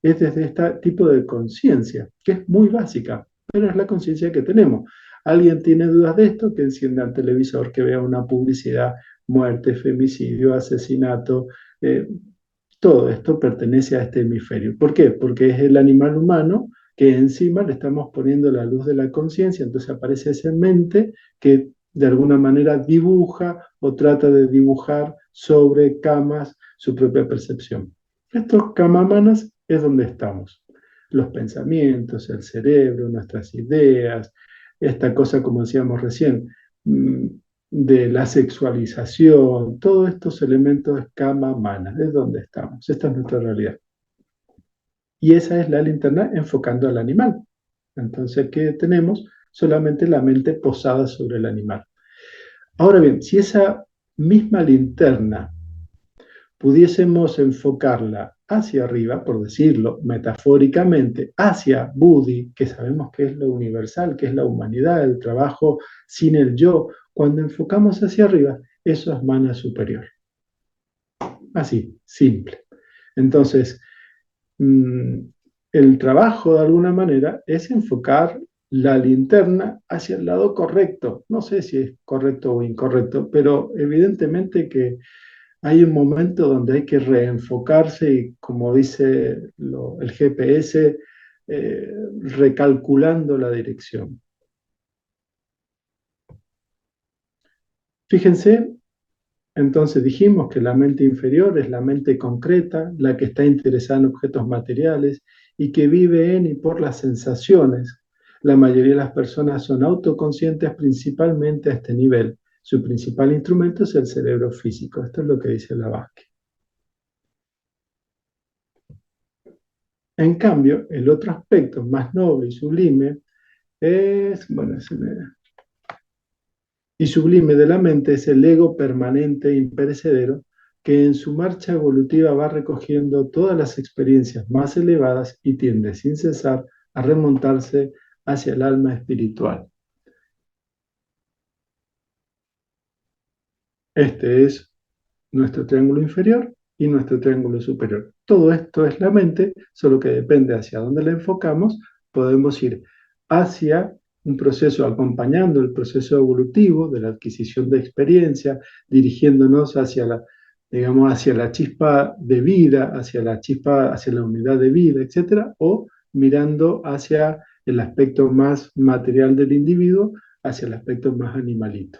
es desde este tipo de conciencia, que es muy básica, pero es la conciencia que tenemos. ¿Alguien tiene dudas de esto? Que encienda el televisor, que vea una publicidad, muerte, femicidio, asesinato, todo esto pertenece a este hemisferio. ¿Por qué? Porque es el animal humano que encima le estamos poniendo la luz de la conciencia, entonces aparece esa mente que de alguna manera dibuja o trata de dibujar sobre camas su propia percepción. Estos kamamanas es donde estamos. Los pensamientos, el cerebro, nuestras ideas, esta cosa, como decíamos recién, de la sexualización, todos estos elementos kamamanas, es donde estamos. Esta es nuestra realidad. Y esa es la linterna enfocando al animal. Entonces, ¿qué tenemos? solamente la mente posada sobre el animal. Ahora bien, si esa misma linterna pudiésemos enfocarla hacia arriba, por decirlo metafóricamente, hacia Budi, que sabemos que es lo universal, que es la humanidad, el trabajo sin el yo, cuando enfocamos hacia arriba, eso es mana superior. Así, simple. Entonces, el trabajo de alguna manera es enfocar la linterna hacia el lado correcto. No sé si es correcto o incorrecto, pero evidentemente que hay un momento donde hay que reenfocarse y, como dice el GPS, recalculando la dirección. Fíjense, entonces dijimos que la mente inferior es la mente concreta, la que está interesada en objetos materiales y que vive en y por las sensaciones. La mayoría de las personas son autoconscientes principalmente a este nivel. Su principal instrumento es el cerebro físico. Esto es lo que dice Blavatsky. En cambio, el otro aspecto más noble y sublime y sublime de la mente es el ego permanente e imperecedero que en su marcha evolutiva va recogiendo todas las experiencias más elevadas y tiende sin cesar a remontarse hacia el alma espiritual. Este es nuestro triángulo inferior y nuestro triángulo superior. Todo esto es la mente, solo que depende hacia dónde la enfocamos, podemos ir hacia un proceso acompañando el proceso evolutivo de la adquisición de experiencia, dirigiéndonos hacia la, digamos, hacia la chispa de vida, hacia la chispa, hacia la unidad de vida, etcétera, o mirando hacia el aspecto más material del individuo, hacia el aspecto más animalito.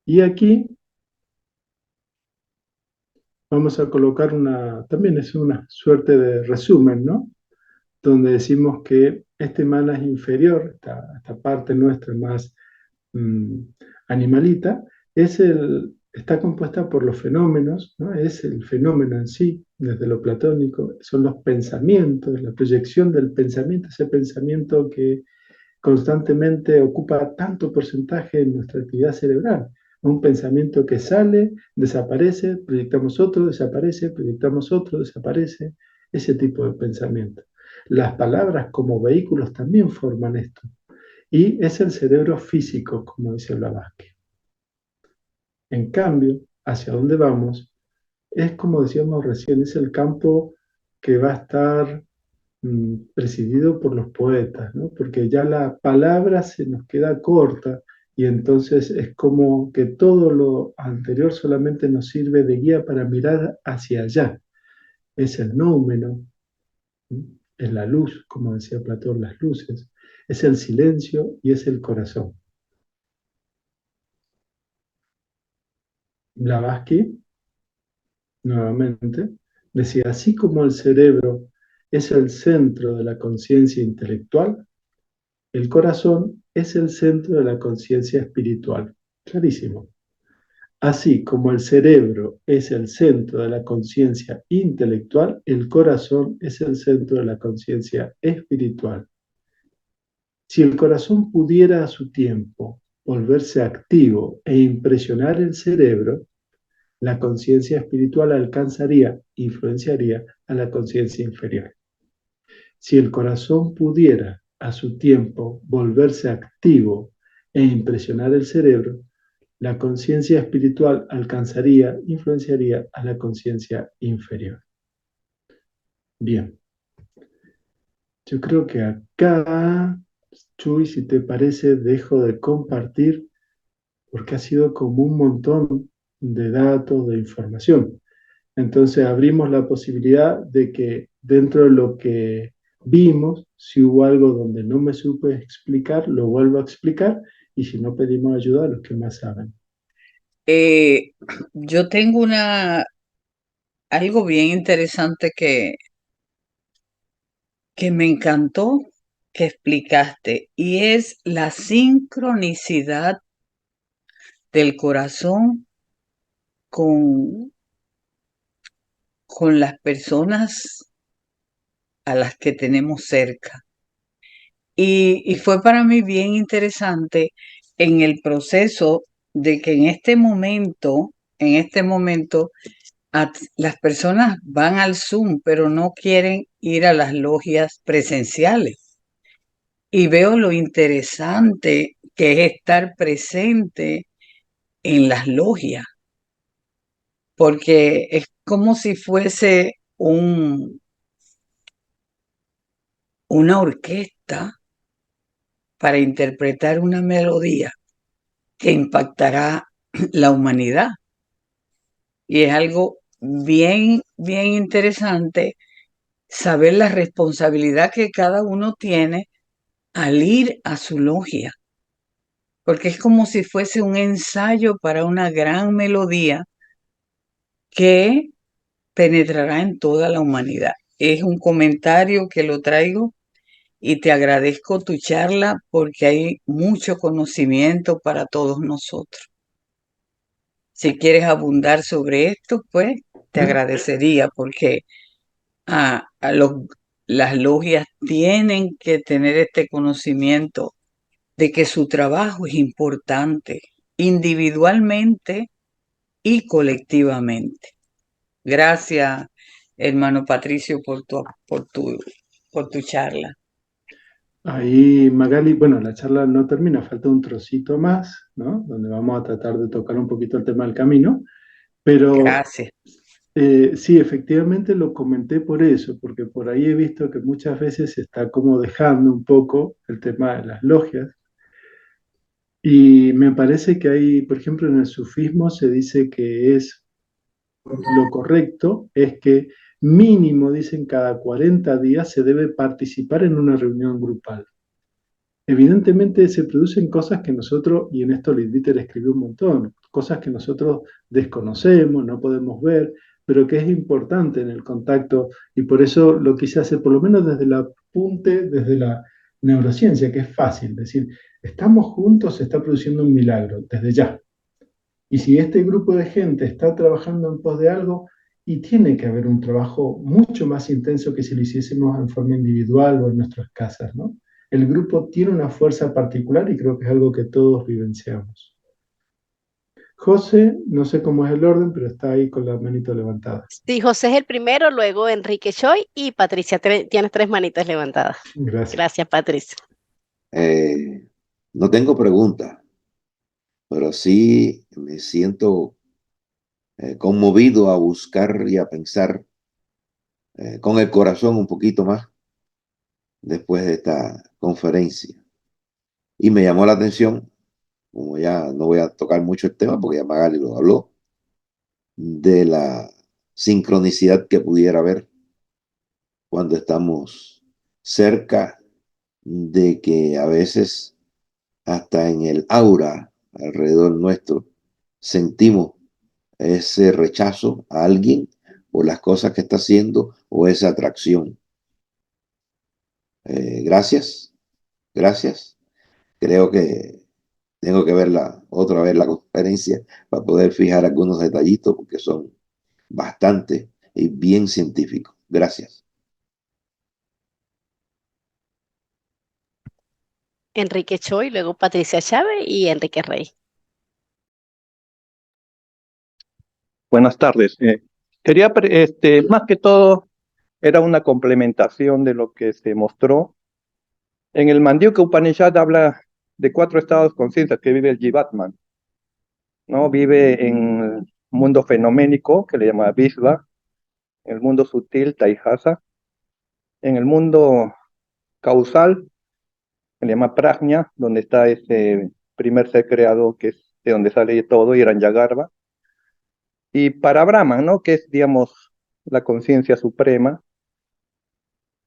Y aquí vamos a colocar también es una suerte de resumen, ¿no? Donde decimos que este mana es inferior, esta parte nuestra más mm, animalita, está compuesta por los fenómenos, ¿no? Es el fenómeno en sí, desde lo platónico, son los pensamientos, la proyección del pensamiento, ese pensamiento que constantemente ocupa tanto porcentaje en nuestra actividad cerebral. Un pensamiento que sale, desaparece, proyectamos otro, desaparece, proyectamos otro, desaparece, ese tipo de pensamiento. Las palabras como vehículos también forman esto. Y es el cerebro físico, como dice Blavatsky. En cambio, hacia dónde vamos, es como decíamos recién, es el campo que va a estar presidido por los poetas, ¿no? Porque ya la palabra se nos queda corta y entonces es como que todo lo anterior solamente nos sirve de guía para mirar hacia allá. Es el nóumeno, es la luz, como decía Platón, las luces, es el silencio y es el corazón. Blavatsky, nuevamente, decía, así como el cerebro es el centro de la conciencia intelectual, el corazón es el centro de la conciencia espiritual. Clarísimo. Así como el cerebro es el centro de la conciencia intelectual, el corazón es el centro de la conciencia espiritual. Si el corazón pudiera a su tiempo volverse activo e impresionar el cerebro, la conciencia espiritual alcanzaría, influenciaría a la conciencia inferior. Si el corazón pudiera a su tiempo volverse activo e impresionar el cerebro, la conciencia espiritual alcanzaría, influenciaría a la conciencia inferior. Bien, yo creo que acá, Chuy, si te parece, dejo de compartir porque ha sido como un montón de datos, de información. Entonces abrimos la posibilidad de que dentro de lo que vimos, si hubo algo donde no me supe explicar, lo vuelvo a explicar y si no pedimos ayuda a los que más saben. Yo tengo algo bien interesante que me encantó que explicaste y es la sincronicidad del corazón con, con las personas a las que tenemos cerca. Y fue para mí bien interesante en el proceso de que en este momento, las personas van al Zoom, pero no quieren ir a las logias presenciales. Y veo lo interesante que es estar presente en las logias, porque es como si fuese una orquesta para interpretar una melodía que impactará la humanidad. Y es algo bien, bien interesante saber la responsabilidad que cada uno tiene al ir a su logia, porque es como si fuese un ensayo para una gran melodía que penetrará en toda la humanidad. Es un comentario que lo traigo y te agradezco tu charla porque hay mucho conocimiento para todos nosotros. Si quieres abundar sobre esto, pues te agradecería porque a, a los, las logias tienen que tener este conocimiento de que su trabajo es importante individualmente y colectivamente. Gracias, hermano Patricio, por tu charla. Ahí, Magali, bueno, la charla no termina, falta un trocito más, ¿no? Donde vamos a tratar de tocar un poquito el tema del camino, pero Gracias. sí, efectivamente lo comenté por eso, porque por ahí he visto que muchas veces se está como dejando un poco el tema de las logias, y me parece que hay, por ejemplo, en el sufismo se dice que es lo correcto, es que mínimo, dicen, cada 40 días se debe participar en una reunión grupal. Evidentemente se producen cosas que nosotros, y en esto Lidvíter escribió un montón, cosas que nosotros desconocemos, no podemos ver, pero que es importante en el contacto, y por eso lo quise hacer, por lo menos desde el apunte, desde la neurociencia, que es fácil, decir, estamos juntos, se está produciendo un milagro, desde ya. Y si este grupo de gente está trabajando en pos de algo, y tiene que haber un trabajo mucho más intenso que si lo hiciésemos en forma individual o en nuestras casas, ¿no? El grupo tiene una fuerza particular y creo que es algo que todos vivenciamos. José, no sé cómo es el orden, pero está ahí con la manito levantada. Sí, José es el primero, luego Enrique Choi y Patricia. Tienes tres manitas levantadas. Gracias. Gracias, Patricia. No tengo pregunta, pero sí me siento conmovido a buscar y a pensar con el corazón un poquito más después de esta conferencia. Y me llamó la atención, como ya no voy a tocar mucho el tema porque ya Magali lo habló, de la sincronicidad que pudiera haber cuando estamos cerca, de que a veces hasta en el aura alrededor nuestro sentimos ese rechazo a alguien por las cosas que está haciendo o esa atracción. Gracias, gracias. Creo que tengo que verla otra vez la conferencia para poder fijar algunos detallitos porque son bastante y bien científicos. Gracias. Enrique Choi, luego Patricia Chávez y Enrique Rey. Buenas tardes. Quería, más que todo, era una complementación de lo que se mostró. En el Mandukya Upanishad habla de 4 estados conscientes que vive el Jivatman, ¿no? Vive en el mundo fenoménico, que le llama Vishva, en el mundo sutil, Taihasa, en el mundo causal, que le llama Prajna, donde está ese primer ser creado, que es de donde sale todo, Hiranyagarbha, y para Brahman, ¿no? Que es, digamos, la conciencia suprema,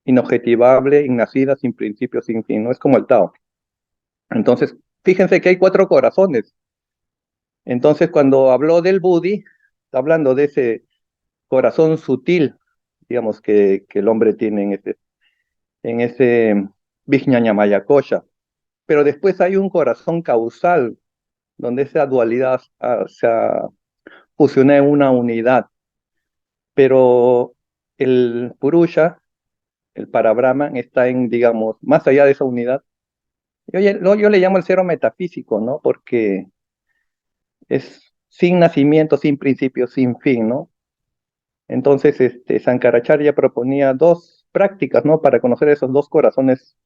inobjetivable, innacida, sin principio, sin fin, ¿no? Es como el Tao. Entonces, fíjense que hay 4 corazones. Entonces, cuando habló del Buddhi, está hablando de ese corazón sutil, digamos, que el hombre tiene en ese Vijñañamaya Kosha. Pero después hay un corazón causal, donde esa dualidad se fusiona en una unidad. pero el Purusha, el Parabrahman, está en, digamos, más allá de esa unidad. Yo le llamo el cero metafísico, ¿no? Porque es sin nacimiento, sin principio, sin fin, ¿no? Entonces, Sankaracharya proponía dos prácticas, ¿no? Para conocer esos dos corazones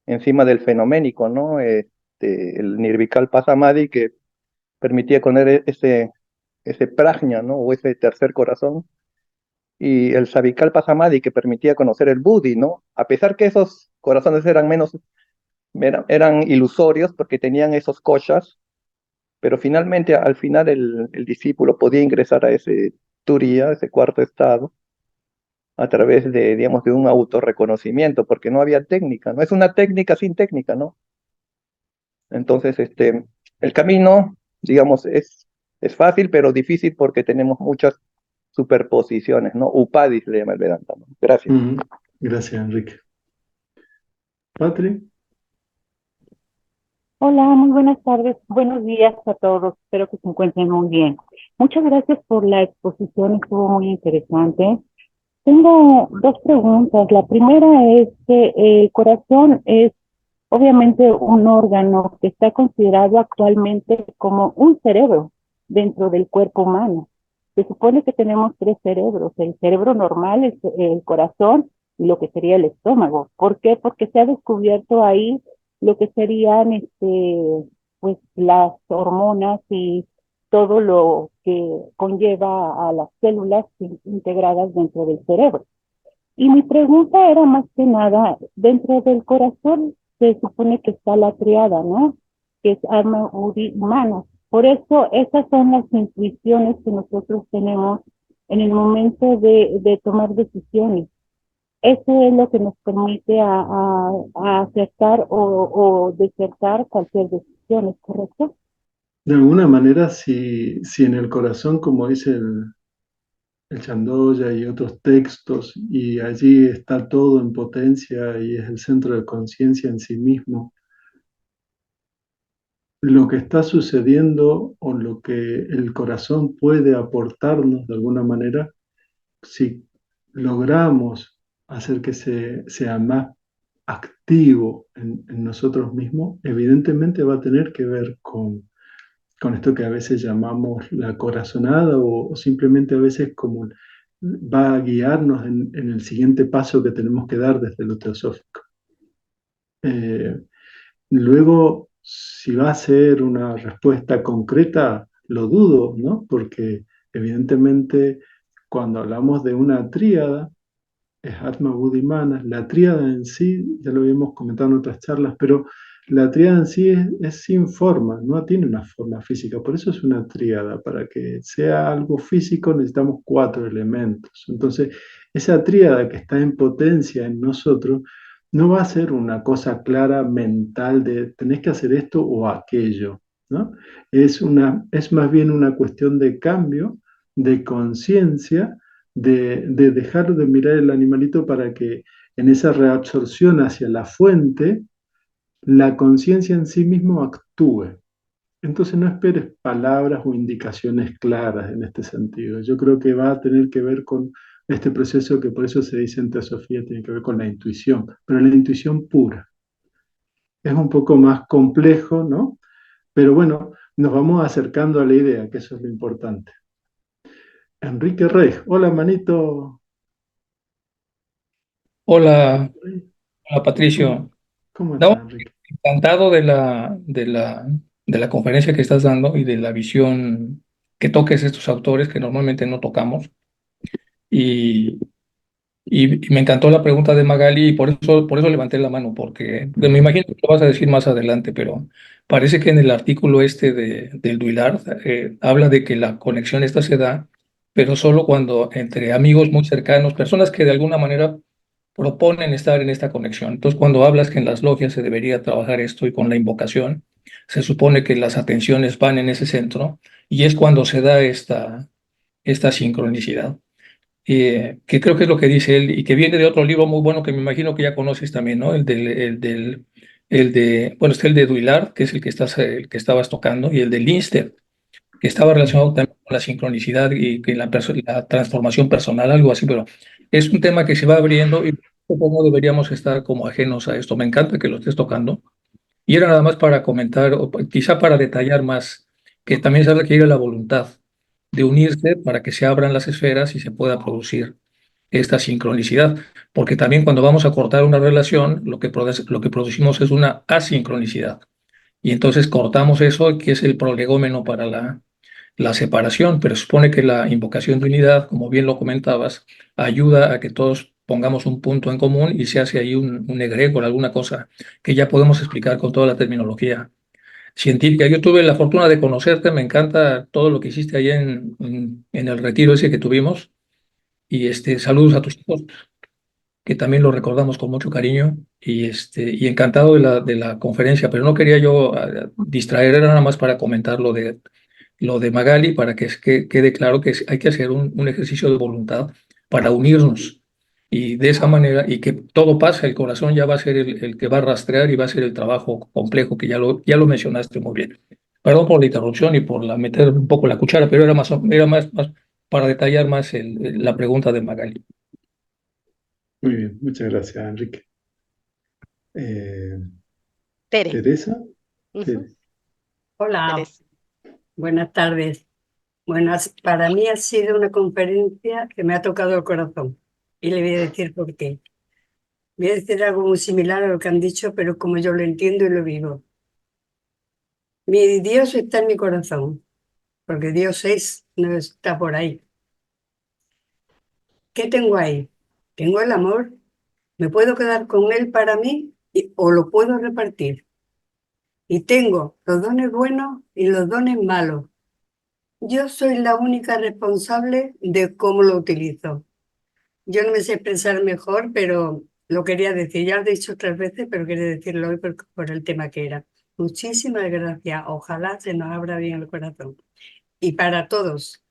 encima del fenoménico, ¿no? El Nirvikalpa Samadhi, que permitía conocer ese prajna, ¿no? O ese tercer corazón, y el Savikalpa Samadhi, que permitía conocer el Buddhi, ¿no? A pesar que esos corazones eran ilusorios porque tenían esos koshas, pero finalmente, al final, el discípulo podía ingresar a ese turiya, ese cuarto estado, a través de, digamos, de un autorreconocimiento, porque no había técnica, no es una técnica sin técnica, ¿no? Entonces, el camino, digamos, es fácil, pero difícil porque tenemos muchas superposiciones, ¿no? Upadis le llama el Vedanta, ¿no? Gracias. Gracias, Enrique. Patri. Hola, muy buenas tardes, buenos días a todos, espero que se encuentren muy bien. Muchas gracias por la exposición, estuvo muy interesante. Tengo dos preguntas. La primera es que el corazón es obviamente un órgano que está considerado actualmente como un cerebro dentro del cuerpo humano. Se supone que tenemos tres cerebros, el cerebro normal, el corazón y lo que sería el estómago. ¿Por qué? Porque se ha descubierto ahí lo que serían pues las hormonas y todo lo que conlleva a las células integradas dentro del cerebro. Y mi pregunta era más que nada, dentro del corazón se supone que está la triada, ¿no? Que es alma, udi, manos. Por eso esas son las intuiciones que nosotros tenemos en el momento de tomar decisiones. Eso es lo que nos permite a acertar o desertar cualquier decisión, ¿es correcto? De alguna manera, si en el corazón, como dice el Chandoya y otros textos, y allí está todo en potencia y es el centro de conciencia en sí mismo, lo que está sucediendo o lo que el corazón puede aportarnos de alguna manera, si logramos hacer que sea más activo en nosotros mismos, evidentemente va a tener que ver con esto que a veces llamamos la corazonada o simplemente a veces como va a guiarnos en el siguiente paso que tenemos que dar desde lo teosófico. Luego, si va a ser una respuesta concreta, lo dudo, ¿no? Porque evidentemente cuando hablamos de una tríada, es Atma, Buddha y Manas. La tríada en sí, ya lo habíamos comentado en otras charlas, pero la tríada en sí es sin forma, no tiene una forma física, por eso es una tríada. Para que sea algo físico necesitamos cuatro elementos. Entonces, esa tríada que está en potencia en nosotros no va a ser una cosa clara mental de tenés que hacer esto o aquello, ¿no? Es más bien una cuestión de cambio, de conciencia, de dejar de mirar el animalito para que en esa reabsorción hacia la fuente, la conciencia en sí mismo actúe. Entonces no esperes palabras o indicaciones claras en este sentido. Yo creo que va a tener que ver con este proceso que por eso se dice en teosofía, tiene que ver con la intuición, pero la intuición pura. Es un poco más complejo, ¿no? Pero bueno, nos vamos acercando a la idea, que eso es lo importante. Enrique Rey, hola manito. Hola, hola ¿Cómo, Patricio. cómo No, estás, Enrique? encantado de la conferencia que estás dando y de la visión que toques estos autores que normalmente no tocamos. Y, y me encantó la pregunta de Magali y por eso levanté la mano, porque me imagino que lo vas a decir más adelante, pero parece que en el artículo del Duilard habla de que la conexión esta se da, pero solo cuando entre amigos muy cercanos, personas que de alguna manera proponen estar en esta conexión. Entonces, cuando hablas que en las logias se debería trabajar esto y con la invocación, se supone que las atenciones van en ese centro y es cuando se da esta sincronicidad, que creo que es lo que dice él y que viene de otro libro muy bueno que me imagino que ya conoces también, ¿no? Bueno, está el de Duillard, que es el que estabas tocando, y el de Lindstedt, que estaba relacionado también la sincronicidad y que la transformación personal, algo así, pero es un tema que se va abriendo y no deberíamos estar como ajenos a esto. Me encanta que lo estés tocando. Y era nada más para comentar, o quizá para detallar más, que también se requiere la voluntad de unirse para que se abran las esferas y se pueda producir esta sincronicidad. Porque también cuando vamos a cortar una relación, lo que producimos es una asincronicidad. Y entonces cortamos eso, que es el prolegómeno para la separación, pero supone que la invocación de unidad, como bien lo comentabas, ayuda a que todos pongamos un punto en común y se hace ahí un egregor, alguna cosa que ya podemos explicar con toda la terminología científica. Yo tuve la fortuna de conocerte, me encanta todo lo que hiciste ahí en el retiro ese que tuvimos y saludos a tus hijos, que también lo recordamos con mucho cariño y encantado de la conferencia, pero no quería yo distraer, era nada más para comentar lo de Magali para que quede claro que hay que hacer un ejercicio de voluntad para unirnos y de esa manera, y que todo pasa, el corazón ya va a ser el que va a rastrear y va a ser el trabajo complejo que ya lo mencionaste muy bien. Perdón por la interrupción y por meter un poco la cuchara, pero era más para detallar más la pregunta de Magali. Muy bien, muchas gracias, Enrique. Eh, Tere. Teresa. Ujú, Hola, Teresa. buenas tardes. Para mí ha sido una conferencia que me ha tocado el corazón y le voy a decir por qué. Voy a decir algo muy similar a lo que han dicho, pero como yo lo entiendo y lo vivo. Mi Dios está en mi corazón, porque Dios no está por ahí. ¿Qué tengo ahí? Tengo el amor. Me puedo quedar con él para mí o lo puedo repartir. Y tengo los dones buenos y los dones malos. Yo soy la única responsable de cómo lo utilizo. Yo no me sé expresar mejor, pero lo quería decir. Ya lo he dicho otras veces, pero quería decirlo hoy por el tema que era. Muchísimas gracias. Ojalá se nos abra bien el corazón. Y para todos,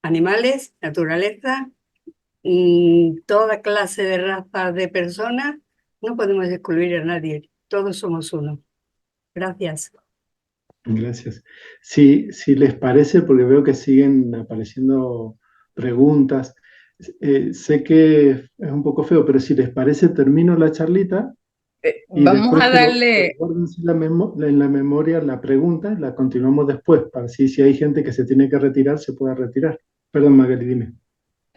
animales, naturaleza, toda clase de razas de personas, no podemos excluir a nadie. Todos somos uno. Gracias. Gracias. Si les parece, porque veo que siguen apareciendo preguntas, sé que es un poco feo, pero si les parece, termino la charlita y Vamos después, a pero darle, guárdense en la memoria la pregunta y la continuamos después, para así si hay gente que se tiene que retirar, se pueda retirar. Perdón, Magali, dime.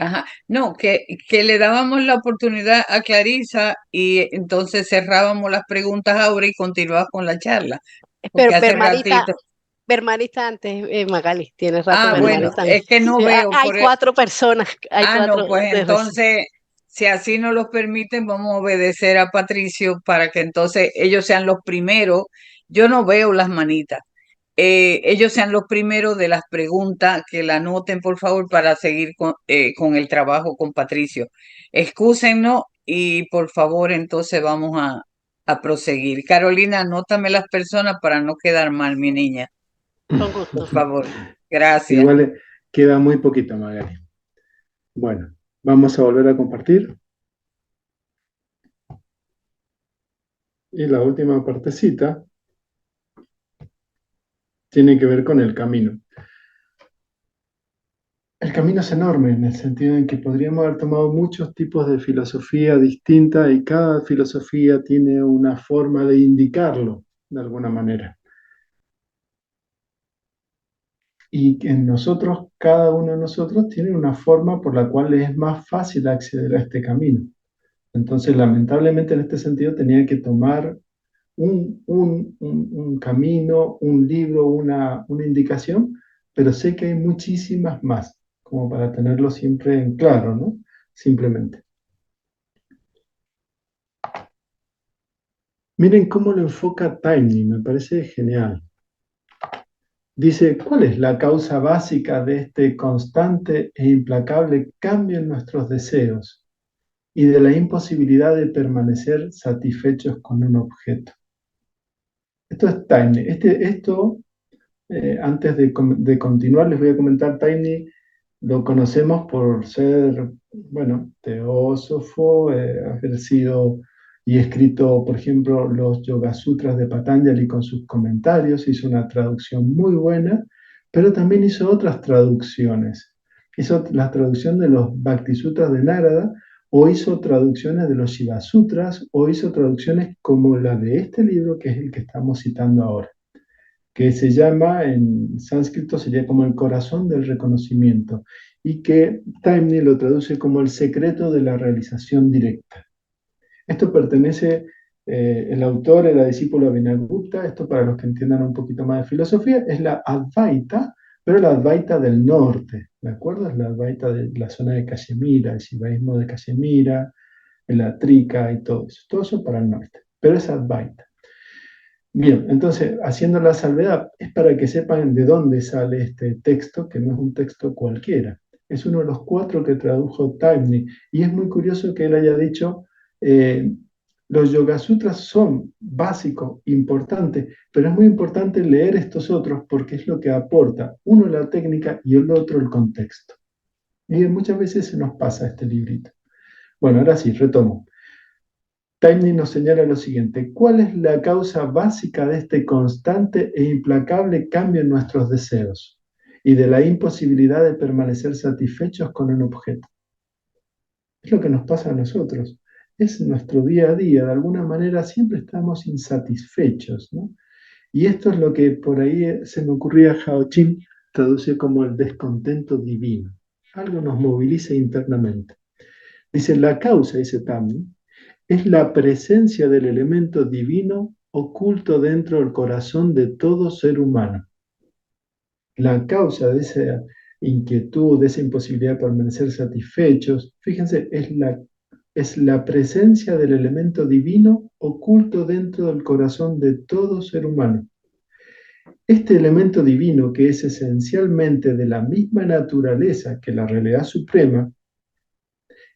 ajá, no, que le dábamos la oportunidad a Clarisa y entonces cerrábamos las preguntas ahora y continuabas con la charla, porque Pero hace ratito. Bermarita antes, Magali, tienes razón, Ah, bueno, Bermarita es antes. que no veo Hay por. cuatro personas, hay No, cuatro pues desde entonces, si así nos lo permiten, vamos a obedecer a Patricio para que entonces ellos sean los primeros. Yo no veo las manitas. Ellos sean los primeros de las preguntas, que la anoten, por favor, para seguir con el trabajo con Patricio. Excúsennos y por favor, entonces vamos a proseguir. Carolina, anótame las personas para no quedar mal, mi niña. con Por gusto. favor. Gracias. Igual queda muy poquito, Magali. Bueno, vamos a volver a compartir. Y la última partecita tiene que ver con el camino. El camino es enorme en el sentido en que podríamos haber tomado muchos tipos de filosofía distinta y cada filosofía tiene una forma de indicarlo de alguna manera. Y en nosotros, cada uno de nosotros tiene una forma por la cual es más fácil acceder a este camino. Entonces, lamentablemente en este sentido tenía que tomar un camino, un libro, una indicación, pero sé que hay muchísimas más, como para tenerlo siempre en claro, ¿no? Simplemente. Miren cómo lo enfoca Tiny, me parece genial. Dice, ¿cuál es la causa básica de este constante e implacable cambio en nuestros deseos y de la imposibilidad de permanecer satisfechos con un objeto? Esto es Tiny. Antes de continuar, les voy a comentar, Tiny lo conocemos por ser, bueno, teósofo, haber sido y escrito, por ejemplo, los Yoga Sutras de Patanjali con sus comentarios, hizo una traducción muy buena, pero también hizo otras traducciones. Hizo la traducción de los Bhakti-sutras de Narada, o hizo traducciones de los Shiva-sutras, o hizo traducciones como la de este libro, que es el que estamos citando ahora, que se llama, en sánscrito sería como el corazón del reconocimiento, y que Taimni lo traduce como el secreto de la realización directa. Esto pertenece, el autor era discípulo de Vinayagupta. Esto, para los que entiendan un poquito más de filosofía, es la Advaita, pero la Advaita del norte, ¿de acuerdo? Es la Advaita de la zona de Cachemira, el shivaísmo de Cachemira, la Trika y todo eso para el norte, pero es Advaita. Bien, entonces, haciendo la salvedad, es para que sepan de dónde sale este texto, que no es un texto cualquiera. Es uno de los 4 que tradujo Taimni, y es muy curioso que él haya dicho, los Yoga Sutras son básicos, importantes, pero es muy importante leer estos otros porque es lo que aporta, uno la técnica y el otro el contexto. Y muchas veces se nos pasa este librito. Bueno, ahora sí, retomo. Taimni nos señala lo siguiente: ¿cuál es la causa básica de este constante e implacable cambio en nuestros deseos y de la imposibilidad de permanecer satisfechos con un objeto? Es lo que nos pasa a nosotros. Es nuestro día a día. De alguna manera siempre estamos insatisfechos, ¿no? Y esto es lo que por ahí se me ocurría, Hao Chin traduce como el descontento divino. Algo nos moviliza internamente. Dice, la causa, dice Taimni, es la presencia del elemento divino oculto dentro del corazón de todo ser humano. La causa de esa inquietud, de esa imposibilidad de permanecer satisfechos, fíjense, es la presencia del elemento divino oculto dentro del corazón de todo ser humano. Este elemento divino, que es esencialmente de la misma naturaleza que la realidad suprema,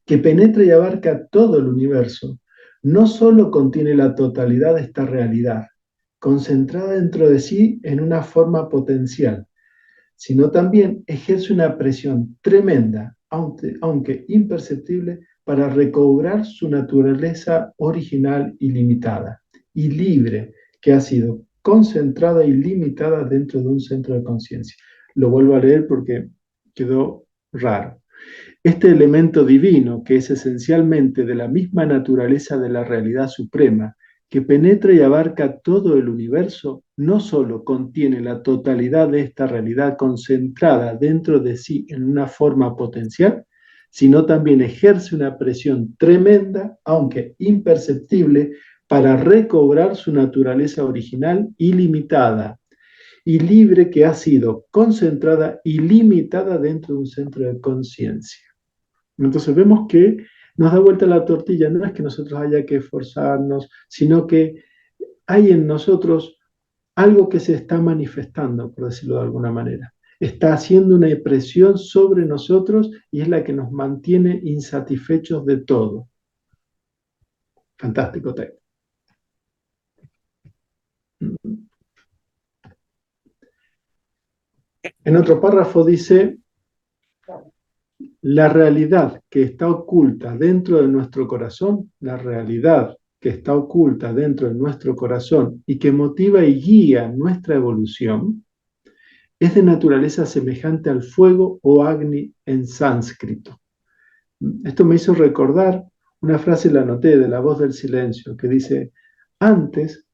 que penetra y abarca todo el universo, no solo contiene la totalidad de esta realidad, concentrada dentro de sí en una forma potencial, sino también ejerce una presión tremenda, aunque imperceptible, para recobrar su naturaleza original y limitada, y libre, que ha sido concentrada y limitada dentro de un centro de conciencia. Lo vuelvo a leer porque quedó raro. Este elemento divino, que es esencialmente de la misma naturaleza de la realidad suprema, que penetra y abarca todo el universo, no solo contiene la totalidad de esta realidad concentrada dentro de sí en una forma potencial, sino también ejerce una presión tremenda, aunque imperceptible, para recobrar su naturaleza original ilimitada y libre, que ha sido concentrada y limitada dentro de un centro de conciencia. Entonces vemos que nos da vuelta la tortilla. No es que nosotros haya que esforzarnos, sino que hay en nosotros algo que se está manifestando, por decirlo de alguna manera. Está haciendo una presión sobre nosotros y es la que nos mantiene insatisfechos de todo. Fantástico texto. En otro párrafo dice, la realidad que está oculta dentro de nuestro corazón, la realidad que está oculta dentro de nuestro corazón y que motiva y guía nuestra evolución, es de naturaleza semejante al fuego o agni en sánscrito. Esto me hizo recordar una frase, la anoté, de La Voz del Silencio, que dice, antes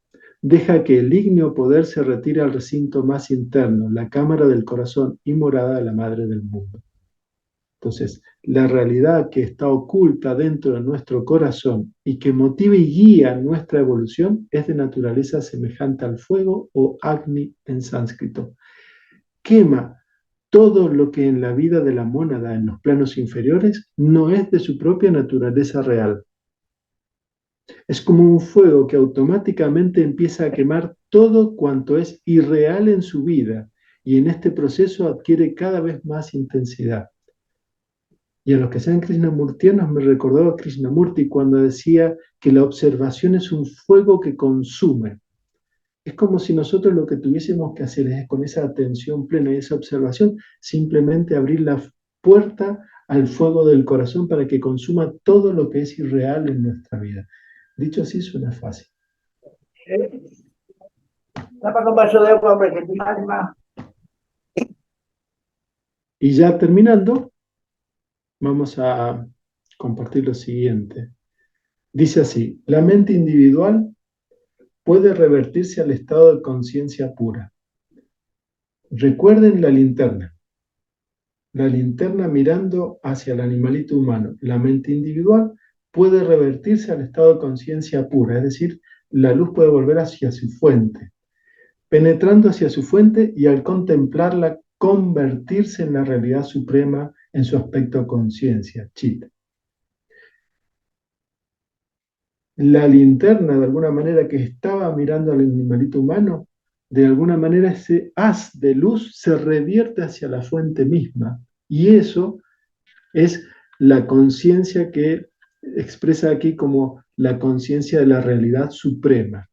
deja que el ígneo poder se retire al recinto más interno, la cámara del corazón y morada de la madre del mundo. Entonces, la realidad que está oculta dentro de nuestro corazón y que motiva y guía nuestra evolución es de naturaleza semejante al fuego o agni en sánscrito. Quema todo lo que en la vida de la mónada en los planos inferiores no es de su propia naturaleza real. Es como un fuego que automáticamente empieza a quemar todo cuanto es irreal en su vida y en este proceso adquiere cada vez más intensidad. Y a los que sean krishnamurtianos me recordaba a Krishnamurti cuando decía que la observación es un fuego que consume. Es como si nosotros lo que tuviésemos que hacer es, con esa atención plena y esa observación, simplemente abrir la puerta al fuego del corazón para que consuma todo lo que es irreal en nuestra vida. Dicho así, suena fácil. Tapa con vaso de agua, hombre, que tu alma. Y ya terminando, vamos a compartir lo siguiente. Dice así: la mente individual puede revertirse al estado de conciencia pura. Recuerden la linterna mirando hacia el animalito humano. La mente individual puede revertirse al estado de conciencia pura, es decir, la luz puede volver hacia su fuente, penetrando hacia su fuente y al contemplarla convertirse en la realidad suprema en su aspecto conciencia, chit. La linterna, de alguna manera, que estaba mirando al animalito humano, de alguna manera ese haz de luz se revierte hacia la fuente misma. Y eso es la conciencia que expresa aquí como la conciencia de la realidad suprema.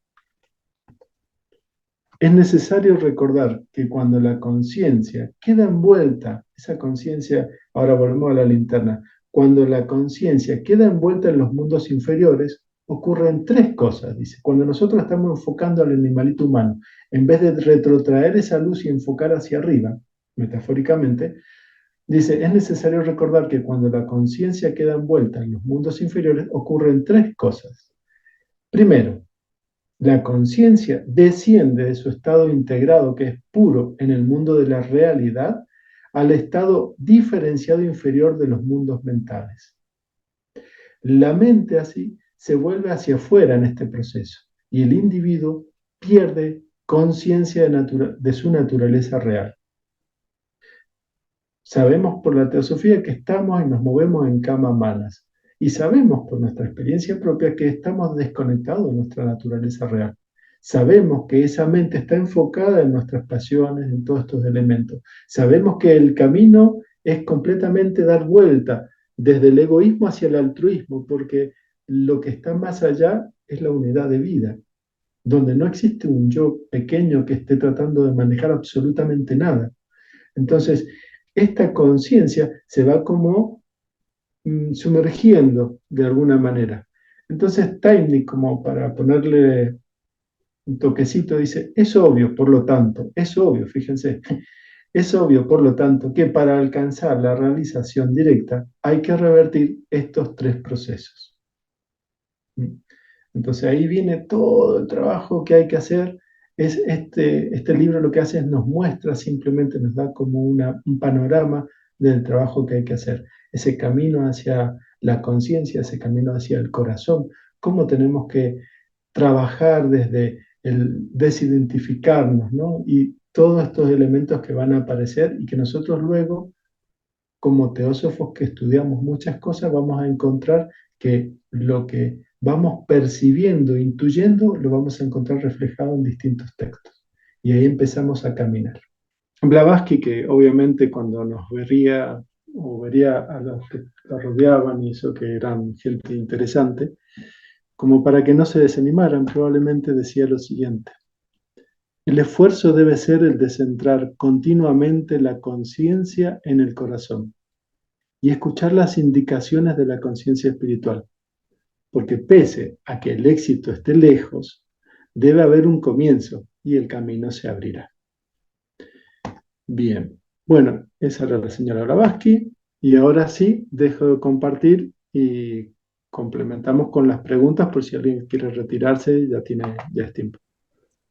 Es necesario recordar que cuando la conciencia queda envuelta, esa conciencia, ahora volvemos a la linterna, cuando la conciencia queda envuelta en los mundos inferiores, ocurren tres cosas, dice. Cuando nosotros estamos enfocando al animalito humano, en vez de retrotraer esa luz y enfocar hacia arriba, metafóricamente, dice, es necesario recordar que cuando la conciencia queda envuelta en los mundos inferiores, ocurren tres cosas. Primero, la conciencia desciende de su estado integrado, que es puro en el mundo de la realidad, al estado diferenciado inferior de los mundos mentales. La mente así se vuelve hacia afuera en este proceso y el individuo pierde conciencia de su naturaleza real. Sabemos por la teosofía que estamos y nos movemos en kama manas y sabemos por nuestra experiencia propia que estamos desconectados de nuestra naturaleza real. Sabemos que esa mente está enfocada en nuestras pasiones, en todos estos elementos. Sabemos que el camino es completamente dar vuelta desde el egoísmo hacia el altruismo, porque lo que está más allá es la unidad de vida, donde no existe un yo pequeño que esté tratando de manejar absolutamente nada. Entonces, esta conciencia se va como sumergiendo de alguna manera. Entonces, Taimni, como para ponerle un toquecito, dice, es obvio, por lo tanto, es obvio, fíjense, es obvio, por lo tanto, que para alcanzar la realización directa hay que revertir estos tres procesos. Entonces ahí viene todo el trabajo que hay que hacer. Este libro lo que hace es nos muestra, simplemente nos da como un panorama del trabajo que hay que hacer. Ese camino hacia la conciencia, ese camino hacia el corazón, cómo tenemos que trabajar desde el desidentificarnos, ¿no? Y todos estos elementos que van a aparecer y que nosotros luego, como teósofos que estudiamos muchas cosas, vamos a encontrar que lo que vamos percibiendo, intuyendo, lo vamos a encontrar reflejado en distintos textos. Y ahí empezamos a caminar. Blavatsky, que obviamente cuando nos vería o vería a los que lo rodeaban y eso que eran gente interesante, como para que no se desanimaran, probablemente decía lo siguiente: el esfuerzo debe ser el de centrar continuamente la conciencia en el corazón y escuchar las indicaciones de la conciencia espiritual, porque pese a que el éxito esté lejos, debe haber un comienzo y el camino se abrirá. Bien, bueno, esa era la señora Blavatsky y ahora sí, dejo de compartir y complementamos con las preguntas por si alguien quiere retirarse, ya es tiempo.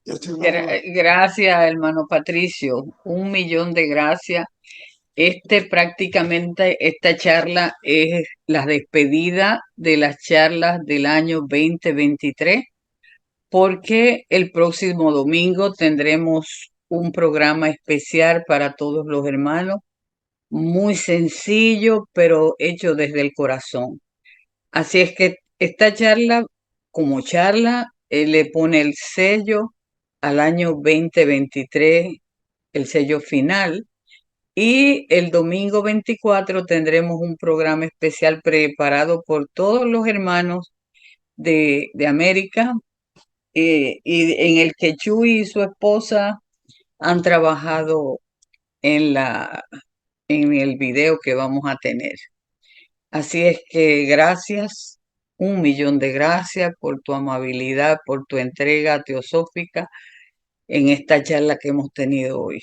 Gracias, hermano Patricio. 1.000.000 de gracias. Prácticamente esta charla es la despedida de las charlas del año 2023, porque el próximo domingo tendremos un programa especial para todos los hermanos, muy sencillo, pero hecho desde el corazón. Así es que esta charla, como charla, le pone el sello al año 2023, el sello final. Y el domingo 24 tendremos un programa especial preparado por todos los hermanos de América, y en el que Chuy y su esposa han trabajado en el video que vamos a tener. Así es que gracias, 1.000.000 de gracias por tu amabilidad, por tu entrega teosófica en esta charla que hemos tenido hoy.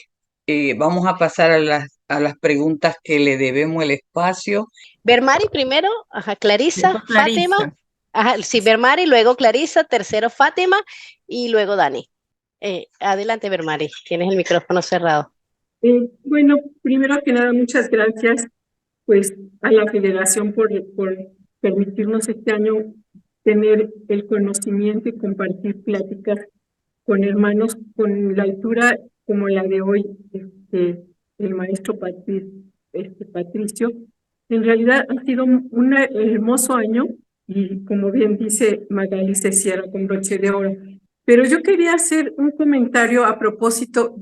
Vamos a pasar a a las preguntas que le debemos el espacio. Bermari primero, ajá, Clarisa, Luego Fátima, Clarisa. ajá, sí, Bermari, luego Clarisa, tercero Fátima y luego Dani. Adelante, Bermari, tienes el micrófono cerrado. Bueno, primero que nada, muchas gracias pues a la Federación por permitirnos este año tener el conocimiento y compartir pláticas con hermanos con la altura como la de hoy, el maestro Patricio. En realidad ha sido un hermoso año y como bien dice Magali, se cierra con broche de oro. Pero yo quería hacer un comentario a propósito,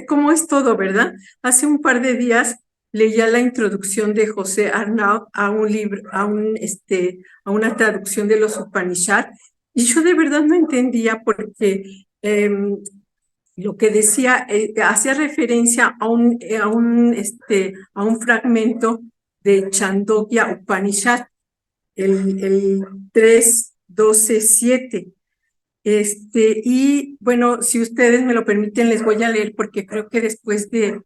cómo es todo, ¿verdad? Hace un par de días leía la introducción de José Arnaud a un libro, a una traducción de los Upanishad, y yo de verdad no entendía porque lo que decía, hacía referencia a un fragmento de Chandogya Upanishad, el 3.12.7. Y bueno, si ustedes me lo permiten, les voy a leer porque creo que después de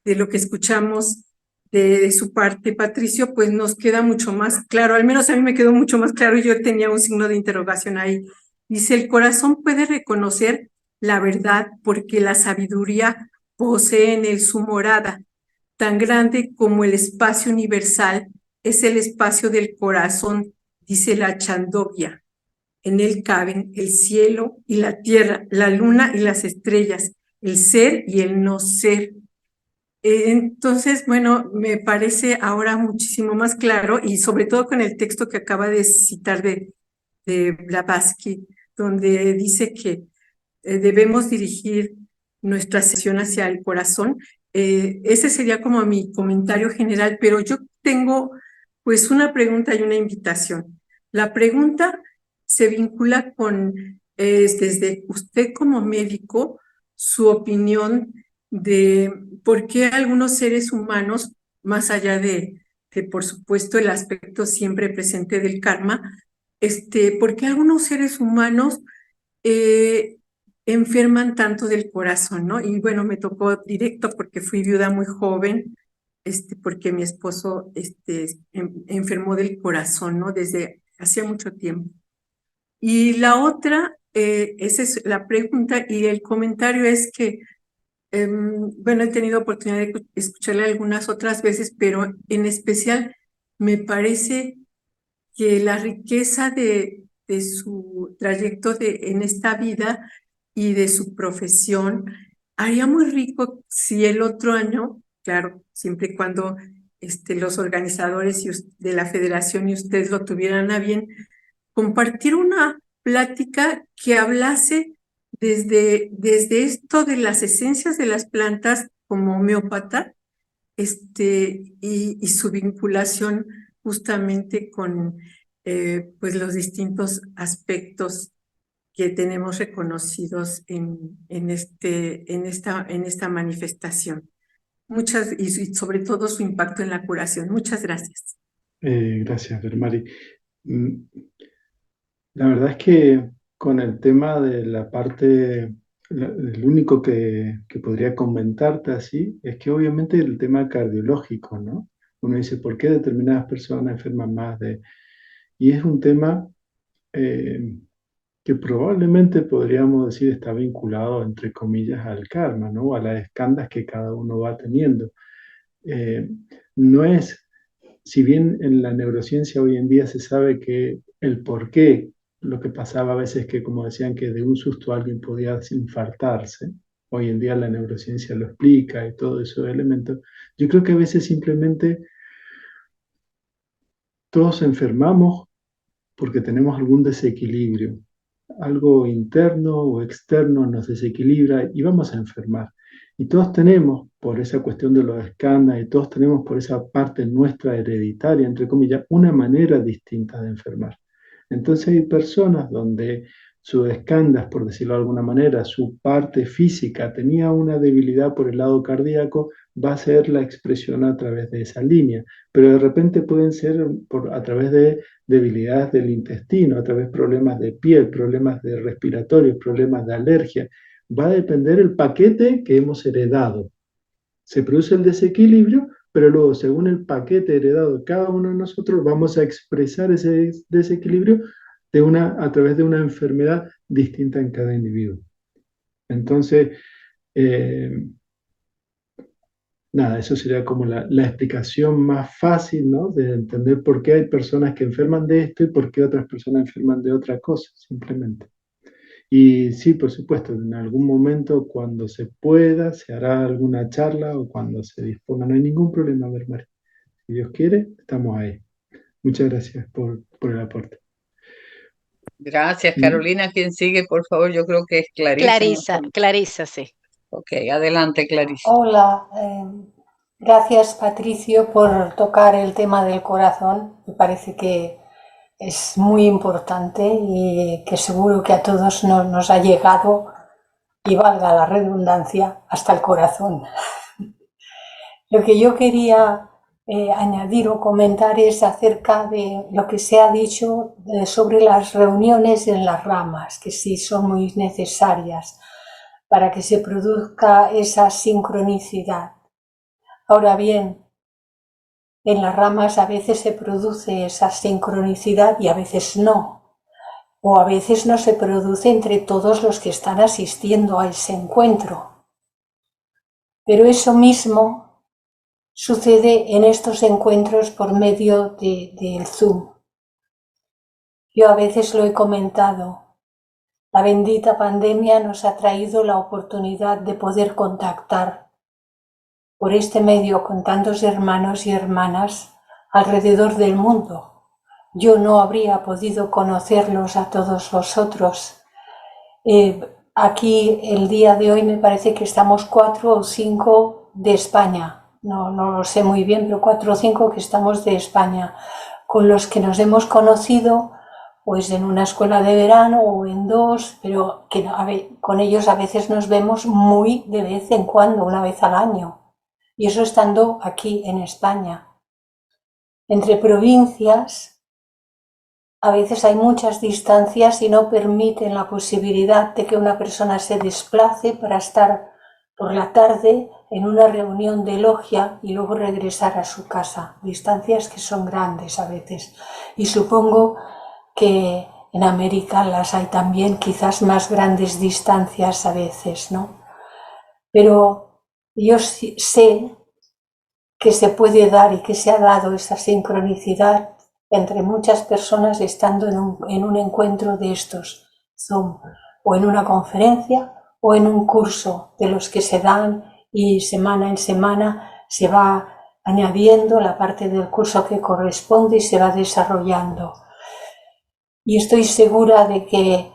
lo que escuchamos de su parte, Patricio, pues nos queda mucho más claro, al menos a mí me quedó mucho más claro y yo tenía un signo de interrogación ahí. Dice, el corazón puede reconocer la verdad porque la sabiduría posee en él su morada, tan grande como el espacio universal es el espacio del corazón, dice la Chandogya. En él caben el cielo y la tierra, la luna y las estrellas, el ser y el no ser. Entonces, bueno, me parece ahora muchísimo más claro y sobre todo con el texto que acaba de citar de Blavatsky, donde dice que debemos dirigir nuestra sesión hacia el corazón. Ese sería como mi comentario general, pero yo tengo pues una pregunta y una invitación. La pregunta se vincula con, desde usted como médico, su opinión de por qué algunos seres humanos, más allá de por supuesto el aspecto siempre presente del karma, por qué algunos seres humanos enferman tanto del corazón, ¿no? Y bueno, me tocó directo porque fui viuda muy joven, porque mi esposo enfermó del corazón, ¿no? Desde hacía mucho tiempo. Y la otra, esa es la pregunta y el comentario es que, bueno, he tenido oportunidad de escucharle algunas otras veces, pero en especial me parece que la riqueza de su trayecto en esta vida y de su profesión haría muy rico si el otro año, claro, siempre y cuando los organizadores de la federación y ustedes lo tuvieran a bien, compartir una plática que hablase desde esto de las esencias de las plantas como homeópata, y su vinculación justamente con pues los distintos aspectos que tenemos reconocidos en esta manifestación. Y sobre todo su impacto en la curación. Muchas gracias. Gracias, Bermari. La verdad es que con el tema de la parte, el único que podría comentarte así es que obviamente el tema cardiológico, ¿no? Uno dice, ¿por qué determinadas personas enferman más de...? Y es un tema que probablemente podríamos decir está vinculado, entre comillas, al karma, ¿no? A las escandas que cada uno va teniendo. No es, si bien en la neurociencia hoy en día se sabe que el por qué, lo que pasaba a veces que, como decían, que de un susto alguien podía infartarse, hoy en día la neurociencia lo explica y todos esos elementos, yo creo que a veces simplemente todos enfermamos porque tenemos algún desequilibrio, algo interno o externo nos desequilibra y vamos a enfermar. Y todos tenemos, por esa cuestión de los escándalos, y todos tenemos por esa parte nuestra hereditaria, entre comillas, una manera distinta de enfermar. Entonces hay personas donde sus escándalos, por decirlo de alguna manera, su parte física tenía una debilidad por el lado cardíaco, va a ser la expresión a través de esa línea, pero de repente pueden ser a través de debilidades del intestino, a través de problemas de piel, problemas de respiratorios, problemas de alergia. Va a depender el paquete que hemos heredado. Se produce el desequilibrio, pero luego, según el paquete heredado de cada uno de nosotros, vamos a expresar ese desequilibrio a través de una enfermedad distinta en cada individuo. Entonces, nada, eso sería como la explicación más fácil, ¿no? De entender por qué hay personas que enferman de esto y por qué otras personas enferman de otra cosa, simplemente. Y sí, por supuesto, en algún momento, cuando se pueda, se hará alguna charla o cuando se disponga. No hay ningún problema, Bermar. Si Dios quiere, estamos ahí. Muchas gracias por el aporte. Gracias, Carolina. ¿Quién sigue, por favor? Yo creo que es Clarisa. Clarisa, sí. Ok, adelante, Clarisa. Hola, gracias Patricio por tocar el tema del corazón. Me parece que es muy importante y que seguro que a todos nos ha llegado, y valga la redundancia, hasta el corazón. Lo que yo quería añadir o comentar es acerca de lo que se ha dicho sobre las reuniones en las ramas, que sí son muy necesarias para que se produzca esa sincronicidad. Ahora bien, en las ramas a veces se produce esa sincronicidad y a veces no, o a veces no se produce entre todos los que están asistiendo a ese encuentro. Pero eso mismo sucede en estos encuentros por medio del Zoom. Yo a veces lo he comentado. La bendita pandemia nos ha traído la oportunidad de poder contactar por este medio con tantos hermanos y hermanas alrededor del mundo. Yo no habría podido conocerlos a todos vosotros. Aquí el día de hoy me parece que estamos 4 o 5 de España. No lo sé muy bien, pero 4 o 5 que estamos de España, con los que nos hemos conocido pues en una escuela de verano o en 2, pero que con ellos a veces nos vemos muy de vez en cuando, una vez al año. Y eso estando aquí en España. Entre provincias, a veces hay muchas distancias y no permiten la posibilidad de que una persona se desplace para estar por la tarde en una reunión de logia y luego regresar a su casa. Distancias que son grandes a veces. Y supongo que en América las hay también, quizás más grandes distancias a veces, ¿no? Pero yo sé que se puede dar y que se ha dado esa sincronicidad entre muchas personas estando en un encuentro de estos Zoom, o en una conferencia, o en un curso de los que se dan y semana en semana se va añadiendo la parte del curso que corresponde y se va desarrollando. Y estoy segura de que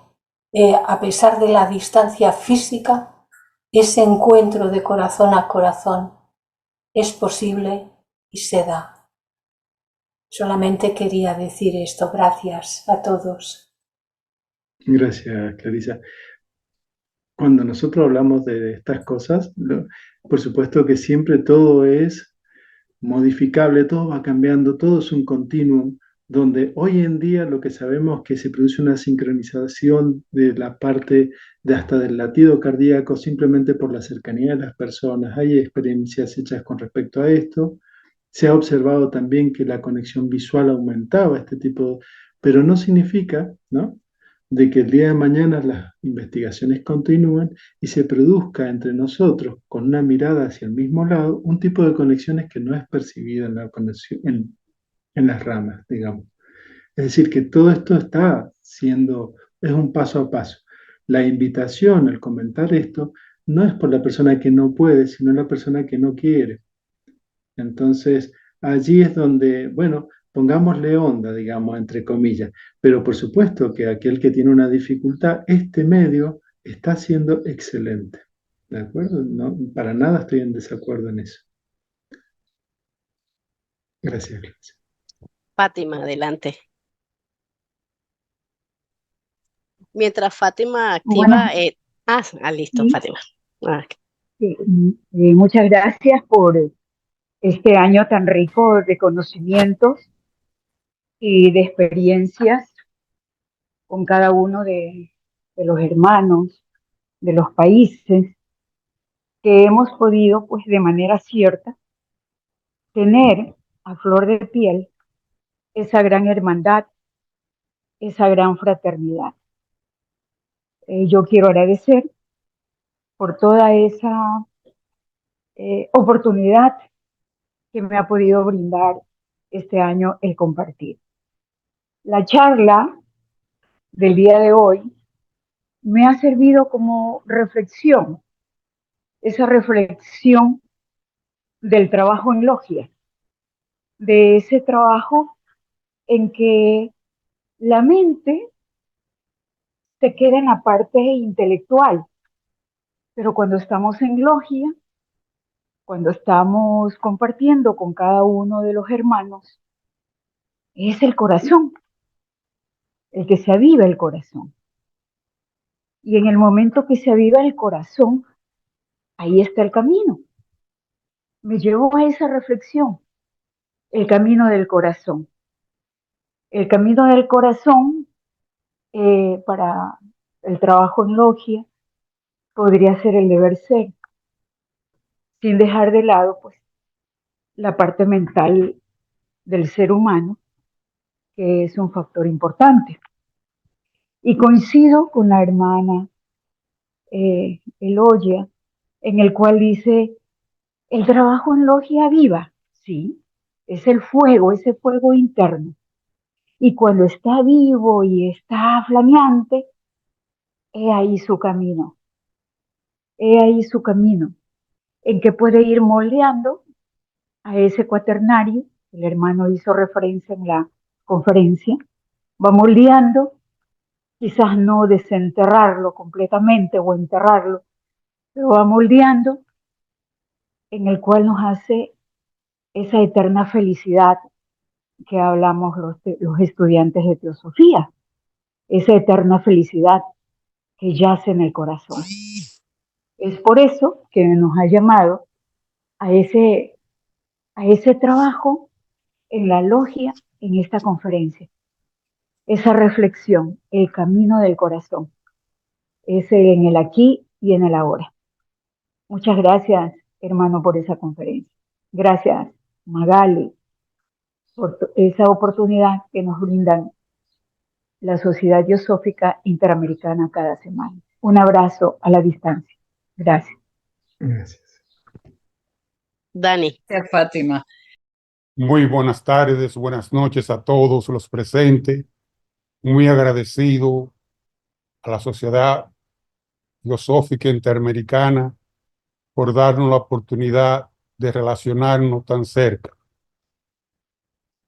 a pesar de la distancia física, ese encuentro de corazón a corazón es posible y se da. Solamente quería decir esto. Gracias a todos. Gracias, Clarisa. Cuando nosotros hablamos de estas cosas, por supuesto que siempre todo es modificable, todo va cambiando, todo es un continuum, donde hoy en día lo que sabemos es que se produce una sincronización de la parte de hasta del latido cardíaco simplemente por la cercanía de las personas. Hay experiencias hechas con respecto a esto. Se ha observado también que la conexión visual aumentaba, pero no significa, ¿no?, de que el día de mañana las investigaciones continúen y se produzca entre nosotros, con una mirada hacia el mismo lado, un tipo de conexiones que no es percibida en la conexión, en las ramas, digamos. Es decir, que todo esto es un paso a paso. La invitación al comentar esto no es por la persona que no puede, sino la persona que no quiere. Entonces, allí es donde, bueno, pongámosle onda, digamos, entre comillas, pero por supuesto que aquel que tiene una dificultad, este medio está siendo excelente, ¿de acuerdo? No, para nada estoy en desacuerdo en eso. Gracias. Fátima, adelante. Mientras Fátima activa... listo, Sí. Fátima. Sí, muchas gracias por este año tan rico de conocimientos y de experiencias con cada uno de los hermanos de los países que hemos podido, pues de manera cierta, tener a flor de piel esa gran hermandad, esa gran fraternidad. Yo quiero agradecer por toda esa oportunidad que me ha podido brindar este año el compartir. La charla del día de hoy me ha servido como reflexión, esa reflexión del trabajo en logia, de ese trabajo en que la mente se queda en la parte intelectual, pero cuando estamos en logia, cuando estamos compartiendo con cada uno de los hermanos, es el corazón, el que se aviva el corazón. Y en el momento que se aviva el corazón, ahí está el camino. Me llevó a esa reflexión, el camino del corazón. El camino del corazón para el trabajo en logia podría ser el deber ser, sin dejar de lado pues la parte mental del ser humano, que es un factor importante. Y coincido con la hermana Elogia, en el cual dice, el trabajo en logia viva, sí, es el fuego, ese fuego interno. Y cuando está vivo y está flameante, he ahí su camino. He ahí su camino, en que puede ir moldeando a ese cuaternario, el hermano hizo referencia en la conferencia, va moldeando, quizás no desenterrarlo completamente o enterrarlo, pero va moldeando, en el cual nos hace esa eterna felicidad que hablamos los estudiantes de teosofía, esa eterna felicidad que yace en el corazón. Es por eso que nos ha llamado a ese trabajo en la logia, en esta conferencia. Esa reflexión, el camino del corazón, ese en el aquí y en el ahora. Muchas gracias, hermano, por esa conferencia. Gracias, Magali, por esa oportunidad que nos brindan la Sociedad Teosófica Interamericana cada semana. Un abrazo a la distancia. Gracias. Gracias. Dani. Gracias, Fátima. Muy buenas tardes, buenas noches a todos los presentes. Muy agradecido a la Sociedad Teosófica Interamericana por darnos la oportunidad de relacionarnos tan cerca.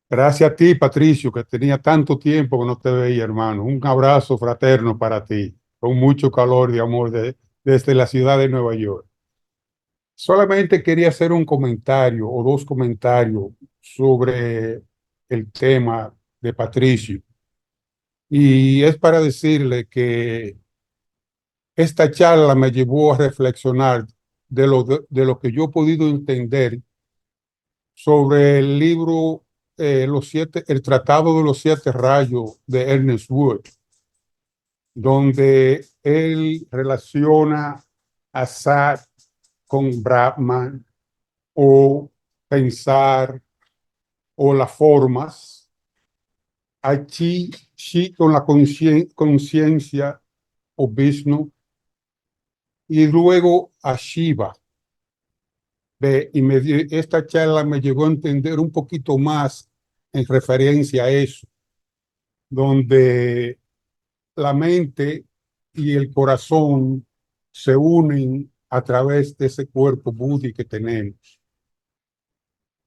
Gracias a ti, Patricio, que tenía tanto tiempo que no te veía, hermano. Un abrazo fraterno para ti, con mucho calor y amor desde la ciudad de Nueva York. Solamente quería hacer un comentario o dos comentarios sobre el tema de Patricio. Y es para decirle que esta charla me llevó a reflexionar de lo que yo he podido entender sobre el libro El Tratado de los Siete Rayos de Ernest Wood, donde él relaciona a Sat con Brahman o pensar o las formas, a Chi con la conciencia o Vishnu, y luego a Shiva. Esta charla me llegó a entender un poquito más en referencia a eso, donde la mente y el corazón se unen a través de ese cuerpo búdico que tenemos.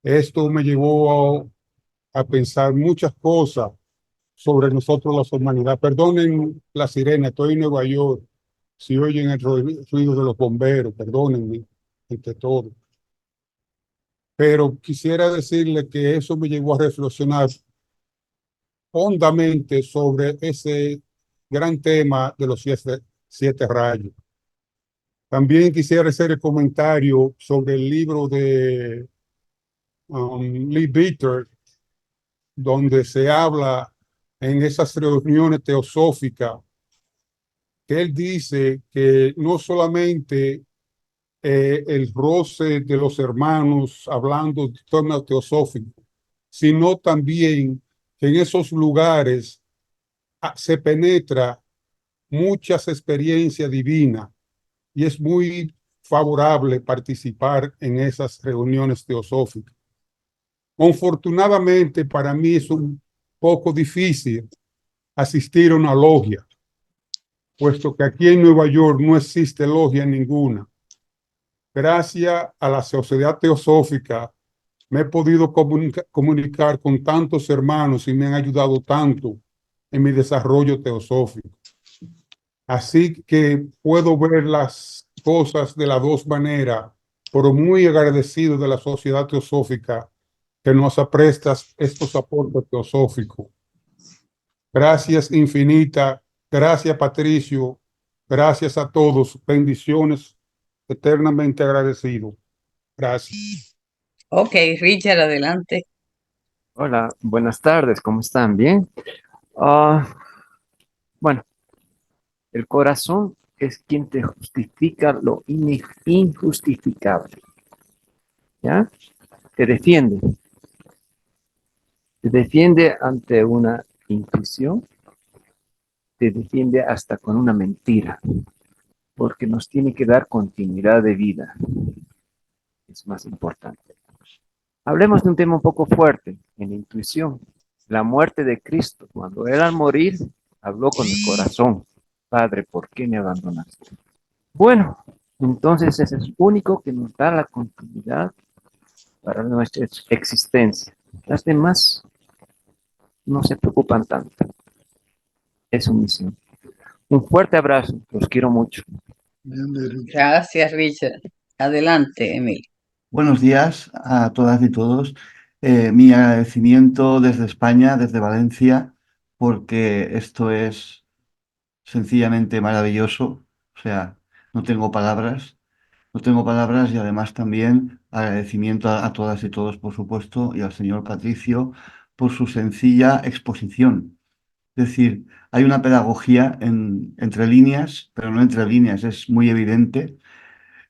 Esto me llevó a pensar muchas cosas sobre nosotros, la humanidad. Perdonen la sirena, estoy en Nueva York. Si oyen el ruido de los bomberos, perdónenme, entre todo. Pero quisiera decirle que eso me llevó a reflexionar hondamente sobre ese gran tema de los siete rayos. También quisiera hacer el comentario sobre el libro de Lee Bitter, donde se habla en esas reuniones teosóficas, que él dice que no solamente el roce de los hermanos hablando de temas teosóficos, sino también que en esos lugares se penetra muchas experiencias divinas y es muy favorable participar en esas reuniones teosóficas. Afortunadamente, para mí es un poco difícil asistir a una logia, puesto que aquí en Nueva York no existe logia ninguna. Gracias a la Sociedad Teosófica me he podido comunicar con tantos hermanos y me han ayudado tanto en mi desarrollo teosófico. Así que puedo ver las cosas de las dos maneras, pero muy agradecido de la Sociedad Teosófica que nos apresta estos aportes teosóficos. Gracias infinita, gracias Patricio, gracias a todos, bendiciones, eternamente agradecido. Gracias. Ok, Richard, adelante. Hola, buenas tardes, ¿cómo están? ¿Bien? Ah, bueno, el corazón es quien te justifica lo injustificable, ¿ya? Te defiende. Te defiende ante una intuición, te defiende hasta con una mentira, porque nos tiene que dar continuidad de vida. Es más importante. Hablemos de un tema un poco fuerte, en la intuición. La muerte de Cristo. Cuando él al morir, habló con el corazón. Padre, ¿por qué me abandonaste? Bueno, entonces ese es el único que nos da la continuidad para nuestra existencia. Las demás no se preocupan tanto. Es su misión. Un fuerte abrazo. Los quiero mucho. Gracias, Richard. Adelante, Emil. Buenos días a todas y todos. Mi agradecimiento desde España, desde Valencia, porque esto es sencillamente maravilloso. O sea, no tengo palabras. No tengo palabras y además también agradecimiento a todas y todos, por supuesto, y al señor Patricio por su sencilla exposición. Es decir, hay una pedagogía entre líneas, pero no entre líneas, es muy evidente.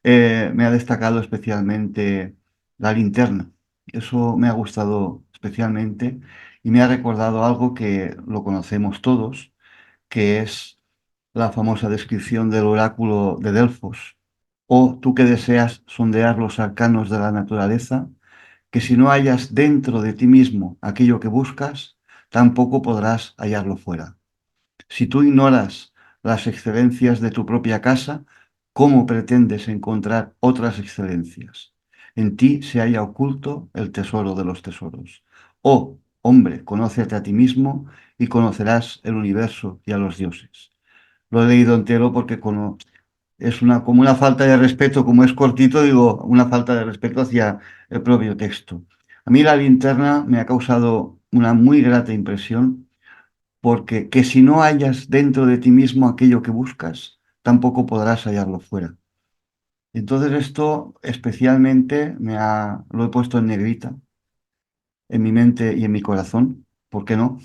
Me ha destacado especialmente la linterna. Eso me ha gustado especialmente y me ha recordado algo que lo conocemos todos, que es la famosa descripción del oráculo de Delfos. O tú que deseas sondear los arcanos de la naturaleza, que si no hallas dentro de ti mismo aquello que buscas, tampoco podrás hallarlo fuera. Si tú ignoras las excelencias de tu propia casa, ¿cómo pretendes encontrar otras excelencias? En ti se halla oculto el tesoro de los tesoros. Oh, hombre, conócete a ti mismo y conocerás el universo y a los dioses. Lo he leído entero porque es como una falta de respeto, como es cortito, digo, una falta de respeto hacia el propio texto. A mí la linterna me ha causado una muy grata impresión porque que si no hallas dentro de ti mismo aquello que buscas, tampoco podrás hallarlo fuera. Entonces esto especialmente lo he puesto en negrita, en mi mente y en mi corazón. ¿Por qué no?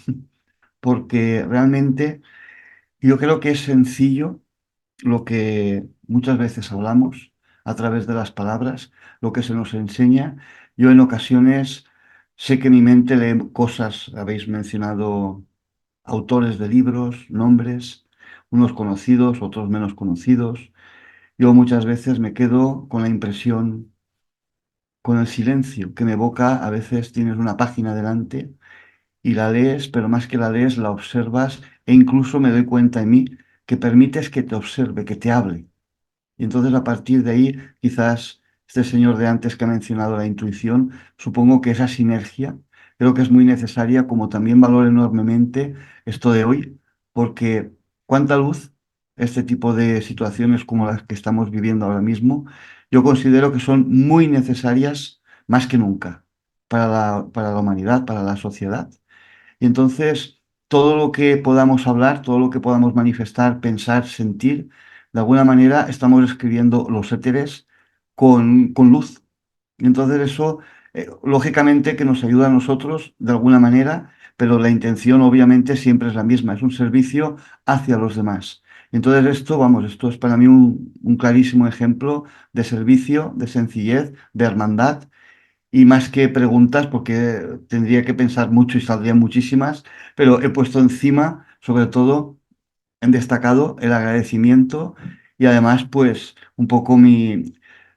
Porque realmente yo creo que es sencillo lo que muchas veces hablamos a través de las palabras, lo que se nos enseña. Yo en ocasiones sé que mi mente lee cosas, habéis mencionado autores de libros, nombres, unos conocidos, otros menos conocidos. Yo muchas veces me quedo con la impresión, con el silencio que me evoca. A veces tienes una página delante y la lees, pero más que la lees, la observas e incluso me doy cuenta en mí que permites que te observe, que te hable. Y entonces a partir de ahí, quizás este señor de antes que ha mencionado la intuición, supongo que esa sinergia creo que es muy necesaria, como también valoro enormemente esto de hoy, porque cuánta luz este tipo de situaciones como las que estamos viviendo ahora mismo, yo considero que son muy necesarias más que nunca para la humanidad, para la sociedad. Y entonces, todo lo que podamos hablar, todo lo que podamos manifestar, pensar, sentir, de alguna manera estamos escribiendo los éteres con luz. Y entonces eso, lógicamente, que nos ayuda a nosotros, de alguna manera, pero la intención obviamente siempre es la misma, es un servicio hacia los demás. Entonces esto, vamos, esto es para mí un clarísimo ejemplo de servicio, de sencillez, de hermandad. Y más que preguntas, porque tendría que pensar mucho y saldrían muchísimas, pero he puesto encima, sobre todo, en destacado el agradecimiento y además, pues, un poco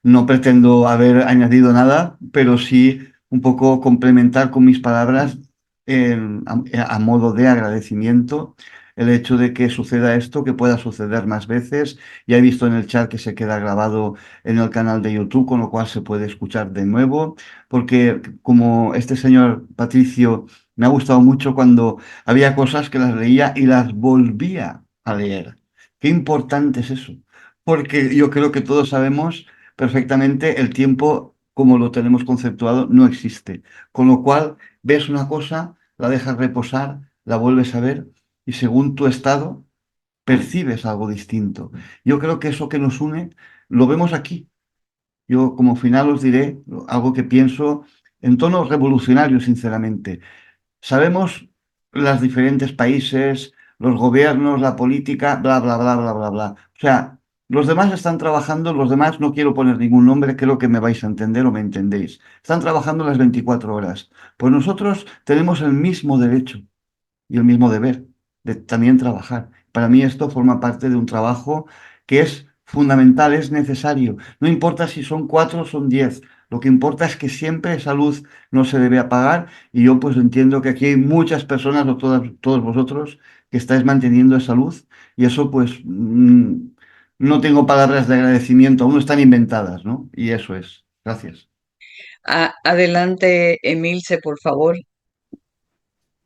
no pretendo haber añadido nada, pero sí un poco complementar con mis palabras a modo de agradecimiento el hecho de que suceda esto, que pueda suceder más veces. Ya he visto en el chat que se queda grabado en el canal de YouTube, con lo cual se puede escuchar de nuevo, porque como este señor Patricio, me ha gustado mucho cuando había cosas que las leía y las volvía a leer. Qué importante es eso, porque yo creo que todos sabemos perfectamente el tiempo como lo tenemos conceptuado no existe. Con lo cual ves una cosa, la dejas reposar, la vuelves a ver y según tu estado percibes algo distinto. Yo creo que eso que nos une lo vemos aquí. Yo como final os diré algo que pienso en tono revolucionario, sinceramente. Sabemos los diferentes países, los gobiernos, la política, bla, bla, bla, bla, bla, bla. O sea, los demás están trabajando, los demás no quiero poner ningún nombre, creo que me vais a entender o me entendéis. Están trabajando las 24 horas. Pues nosotros tenemos el mismo derecho y el mismo deber de también trabajar. Para mí esto forma parte de un trabajo que es fundamental, es necesario. No importa si son 4 o son 10. Lo que importa es que siempre esa luz no se debe apagar y yo pues entiendo que aquí hay muchas personas o todos vosotros que estáis manteniendo esa luz y eso pues no tengo palabras de agradecimiento, aún no están inventadas, ¿no? Y eso es. Gracias. Adelante, Emilce, por favor.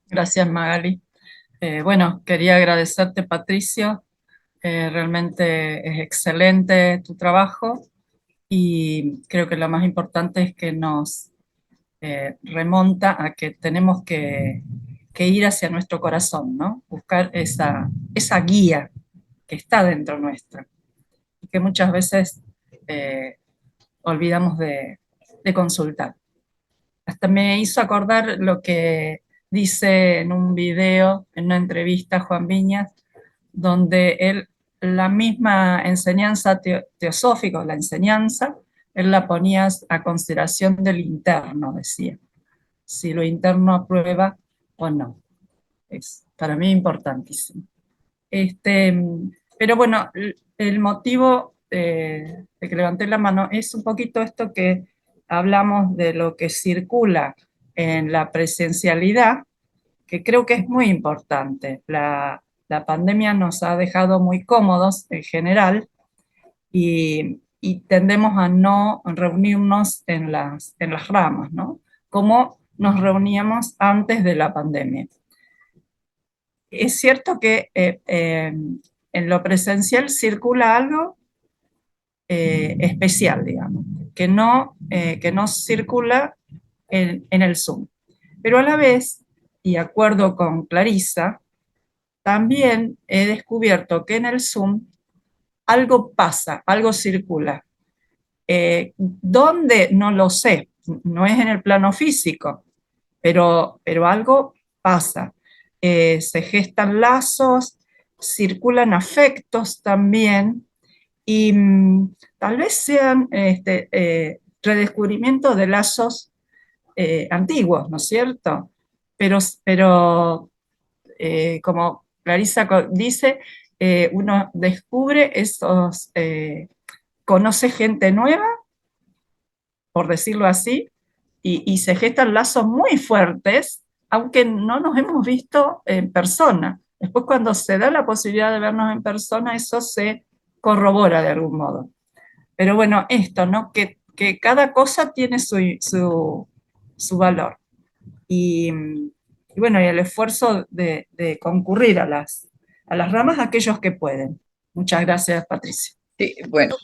Gracias, Magali. Bueno, quería agradecerte, Patricio. Realmente es excelente tu trabajo y creo que lo más importante es que nos remonta a que tenemos que ir hacia nuestro corazón, ¿no? Buscar esa guía que está dentro nuestra y que muchas veces olvidamos de consultar. Hasta me hizo acordar lo que dice en un video, en una entrevista, Juan Viñas, donde él, la misma enseñanza teosófica, la enseñanza, él la ponía a consideración del interno, decía, si lo interno aprueba o no. Es para mí importantísimo. Pero bueno, el motivo de que levanté la mano es un poquito esto que hablamos de lo que circula en la presencialidad, que creo que es muy importante. La pandemia nos ha dejado muy cómodos en general y tendemos a no reunirnos en las ramas, ¿no? Como nos reuníamos antes de la pandemia. Es cierto que en lo presencial circula algo especial, digamos, que no circula en el Zoom. Pero a la vez, y de acuerdo con Clarisa, también he descubierto que en el Zoom algo pasa, algo circula. ¿Dónde? No lo sé, no es en el plano físico, pero algo pasa. Se gestan lazos, circulan afectos también, y tal vez sean redescubrimientos de lazos antiguos, ¿no es cierto? Pero como Clarisa dice, uno descubre esos, conoce gente nueva, por decirlo así, y se gestan lazos muy fuertes, aunque no nos hemos visto en persona. Después, cuando se da la posibilidad de vernos en persona, eso se corrobora de algún modo. Pero bueno, esto, ¿no? Que cada cosa tiene su valor. Y bueno, y el esfuerzo de concurrir a las ramas aquellos que pueden. Muchas gracias, Patricia. Sí, bueno,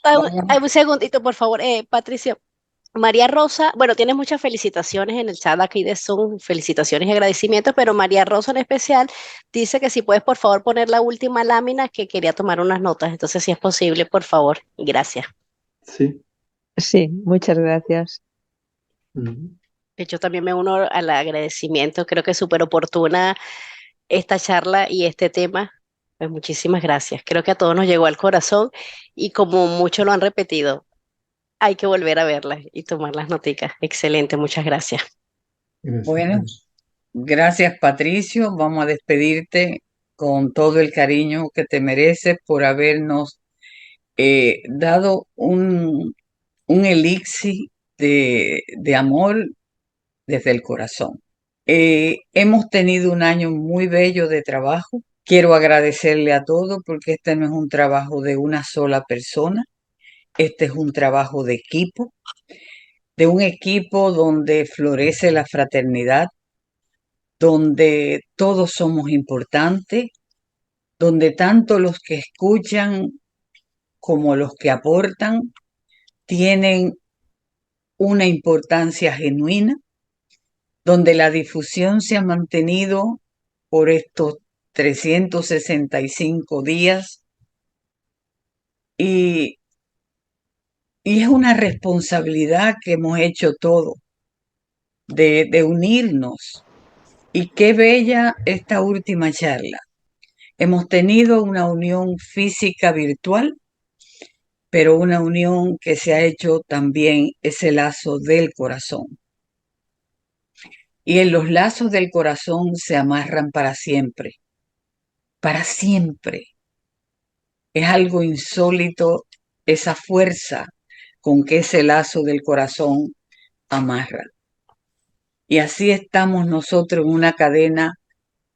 Un segundito, por favor, Patricio. María Rosa, bueno, tienes muchas felicitaciones en el chat aquí de Zoom, felicitaciones y agradecimientos, pero María Rosa en especial dice que si puedes por favor poner la última lámina, que quería tomar unas notas, entonces si es posible, por favor, gracias. Sí. Sí, muchas gracias. Yo también me uno al agradecimiento, creo que es súper oportuna esta charla y este tema. Pues muchísimas gracias. Creo que a todos nos llegó al corazón y como muchos lo han repetido, hay que volver a verlas y tomar las noticas. Excelente, muchas gracias. Bueno, gracias Patricio. Vamos a despedirte con todo el cariño que te mereces por habernos dado un elixir de amor desde el corazón. Hemos tenido un año muy bello de trabajo. Quiero agradecerle a todos porque este no es un trabajo de una sola persona, este es un trabajo de un equipo donde florece la fraternidad, donde todos somos importantes, donde tanto los que escuchan como los que aportan tienen una importancia genuina, donde la difusión se ha mantenido por estos 365 días y, y es una responsabilidad que hemos hecho todo de unirnos. Y qué bella esta última charla. Hemos tenido una unión física virtual, pero una unión que se ha hecho también ese lazo del corazón. Y en los lazos del corazón se amarran para siempre. Para siempre. Es algo insólito esa fuerza con que ese lazo del corazón amarra. Y así estamos nosotros en una cadena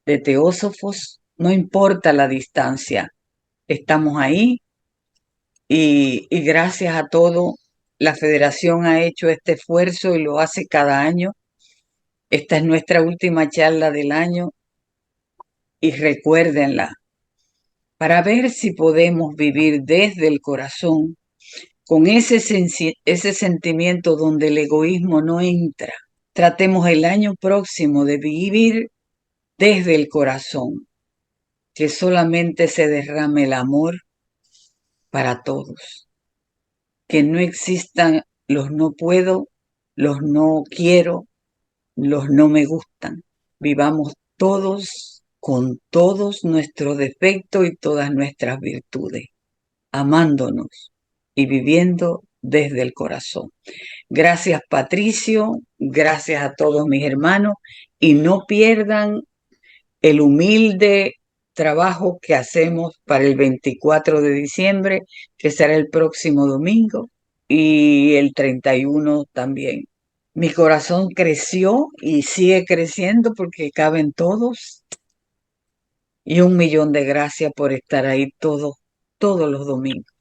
de teósofos, no importa la distancia, estamos ahí y gracias a todo, la federación ha hecho este esfuerzo y lo hace cada año. Esta es nuestra última charla del año y recuérdenla, para ver si podemos vivir desde el corazón, con ese sentimiento donde el egoísmo no entra. Tratemos el año próximo de vivir desde el corazón, que solamente se derrame el amor para todos, que no existan los no puedo, los no quiero, los no me gustan. Vivamos todos con todos nuestros defectos y todas nuestras virtudes, amándonos y viviendo desde el corazón. Gracias Patricio, gracias a todos mis hermanos y no pierdan el humilde trabajo que hacemos para el 24 de diciembre, que será el próximo domingo, y el 31 también. Mi corazón creció y sigue creciendo porque caben todos. Y 1.000.000 de gracias por estar ahí todos los domingos.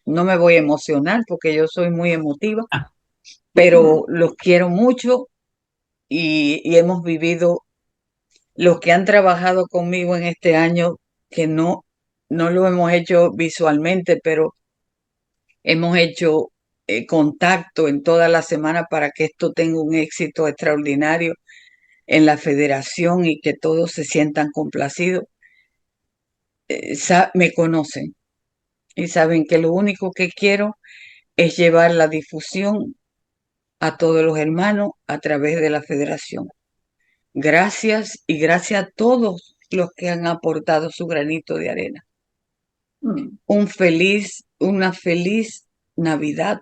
No me voy a emocionar porque yo soy muy emotiva, pero los quiero mucho y hemos vivido, los que han trabajado conmigo en este año, que no lo hemos hecho visualmente, pero hemos hecho contacto en toda la semana para que esto tenga un éxito extraordinario en la federación y que todos se sientan complacidos. Me conocen y saben que lo único que quiero es llevar la difusión a todos los hermanos a través de la federación. Gracias y gracias a todos los que han aportado su granito de arena. Una feliz Navidad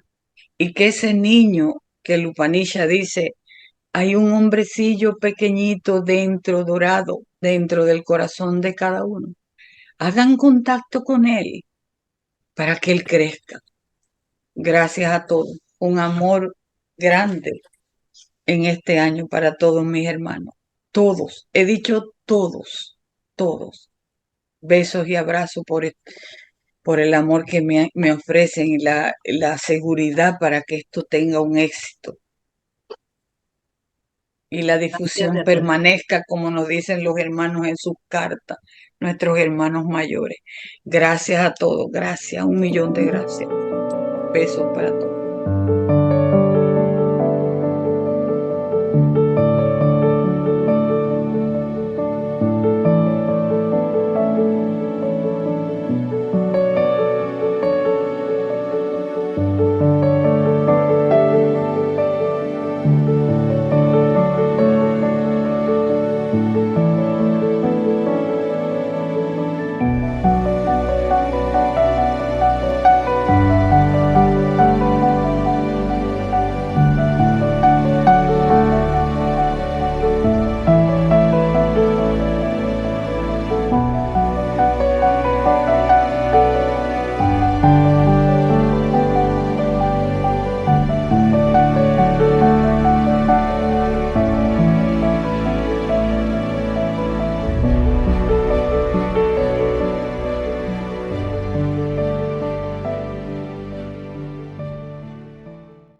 y que ese niño que el Upanishad dice, hay un hombrecillo pequeñito dentro, dorado, dentro del corazón de cada uno. Hagan contacto con él para que él crezca. Gracias a todos. Un amor grande en este año para todos mis hermanos. Todos, he dicho todos, todos. Besos y abrazos por el amor que me ofrecen y la seguridad para que esto tenga un éxito. Y la difusión permanezca como nos dicen los hermanos en sus cartas, nuestros hermanos mayores. Gracias a todos, gracias, 1.000.000 de gracias. Besos para todos.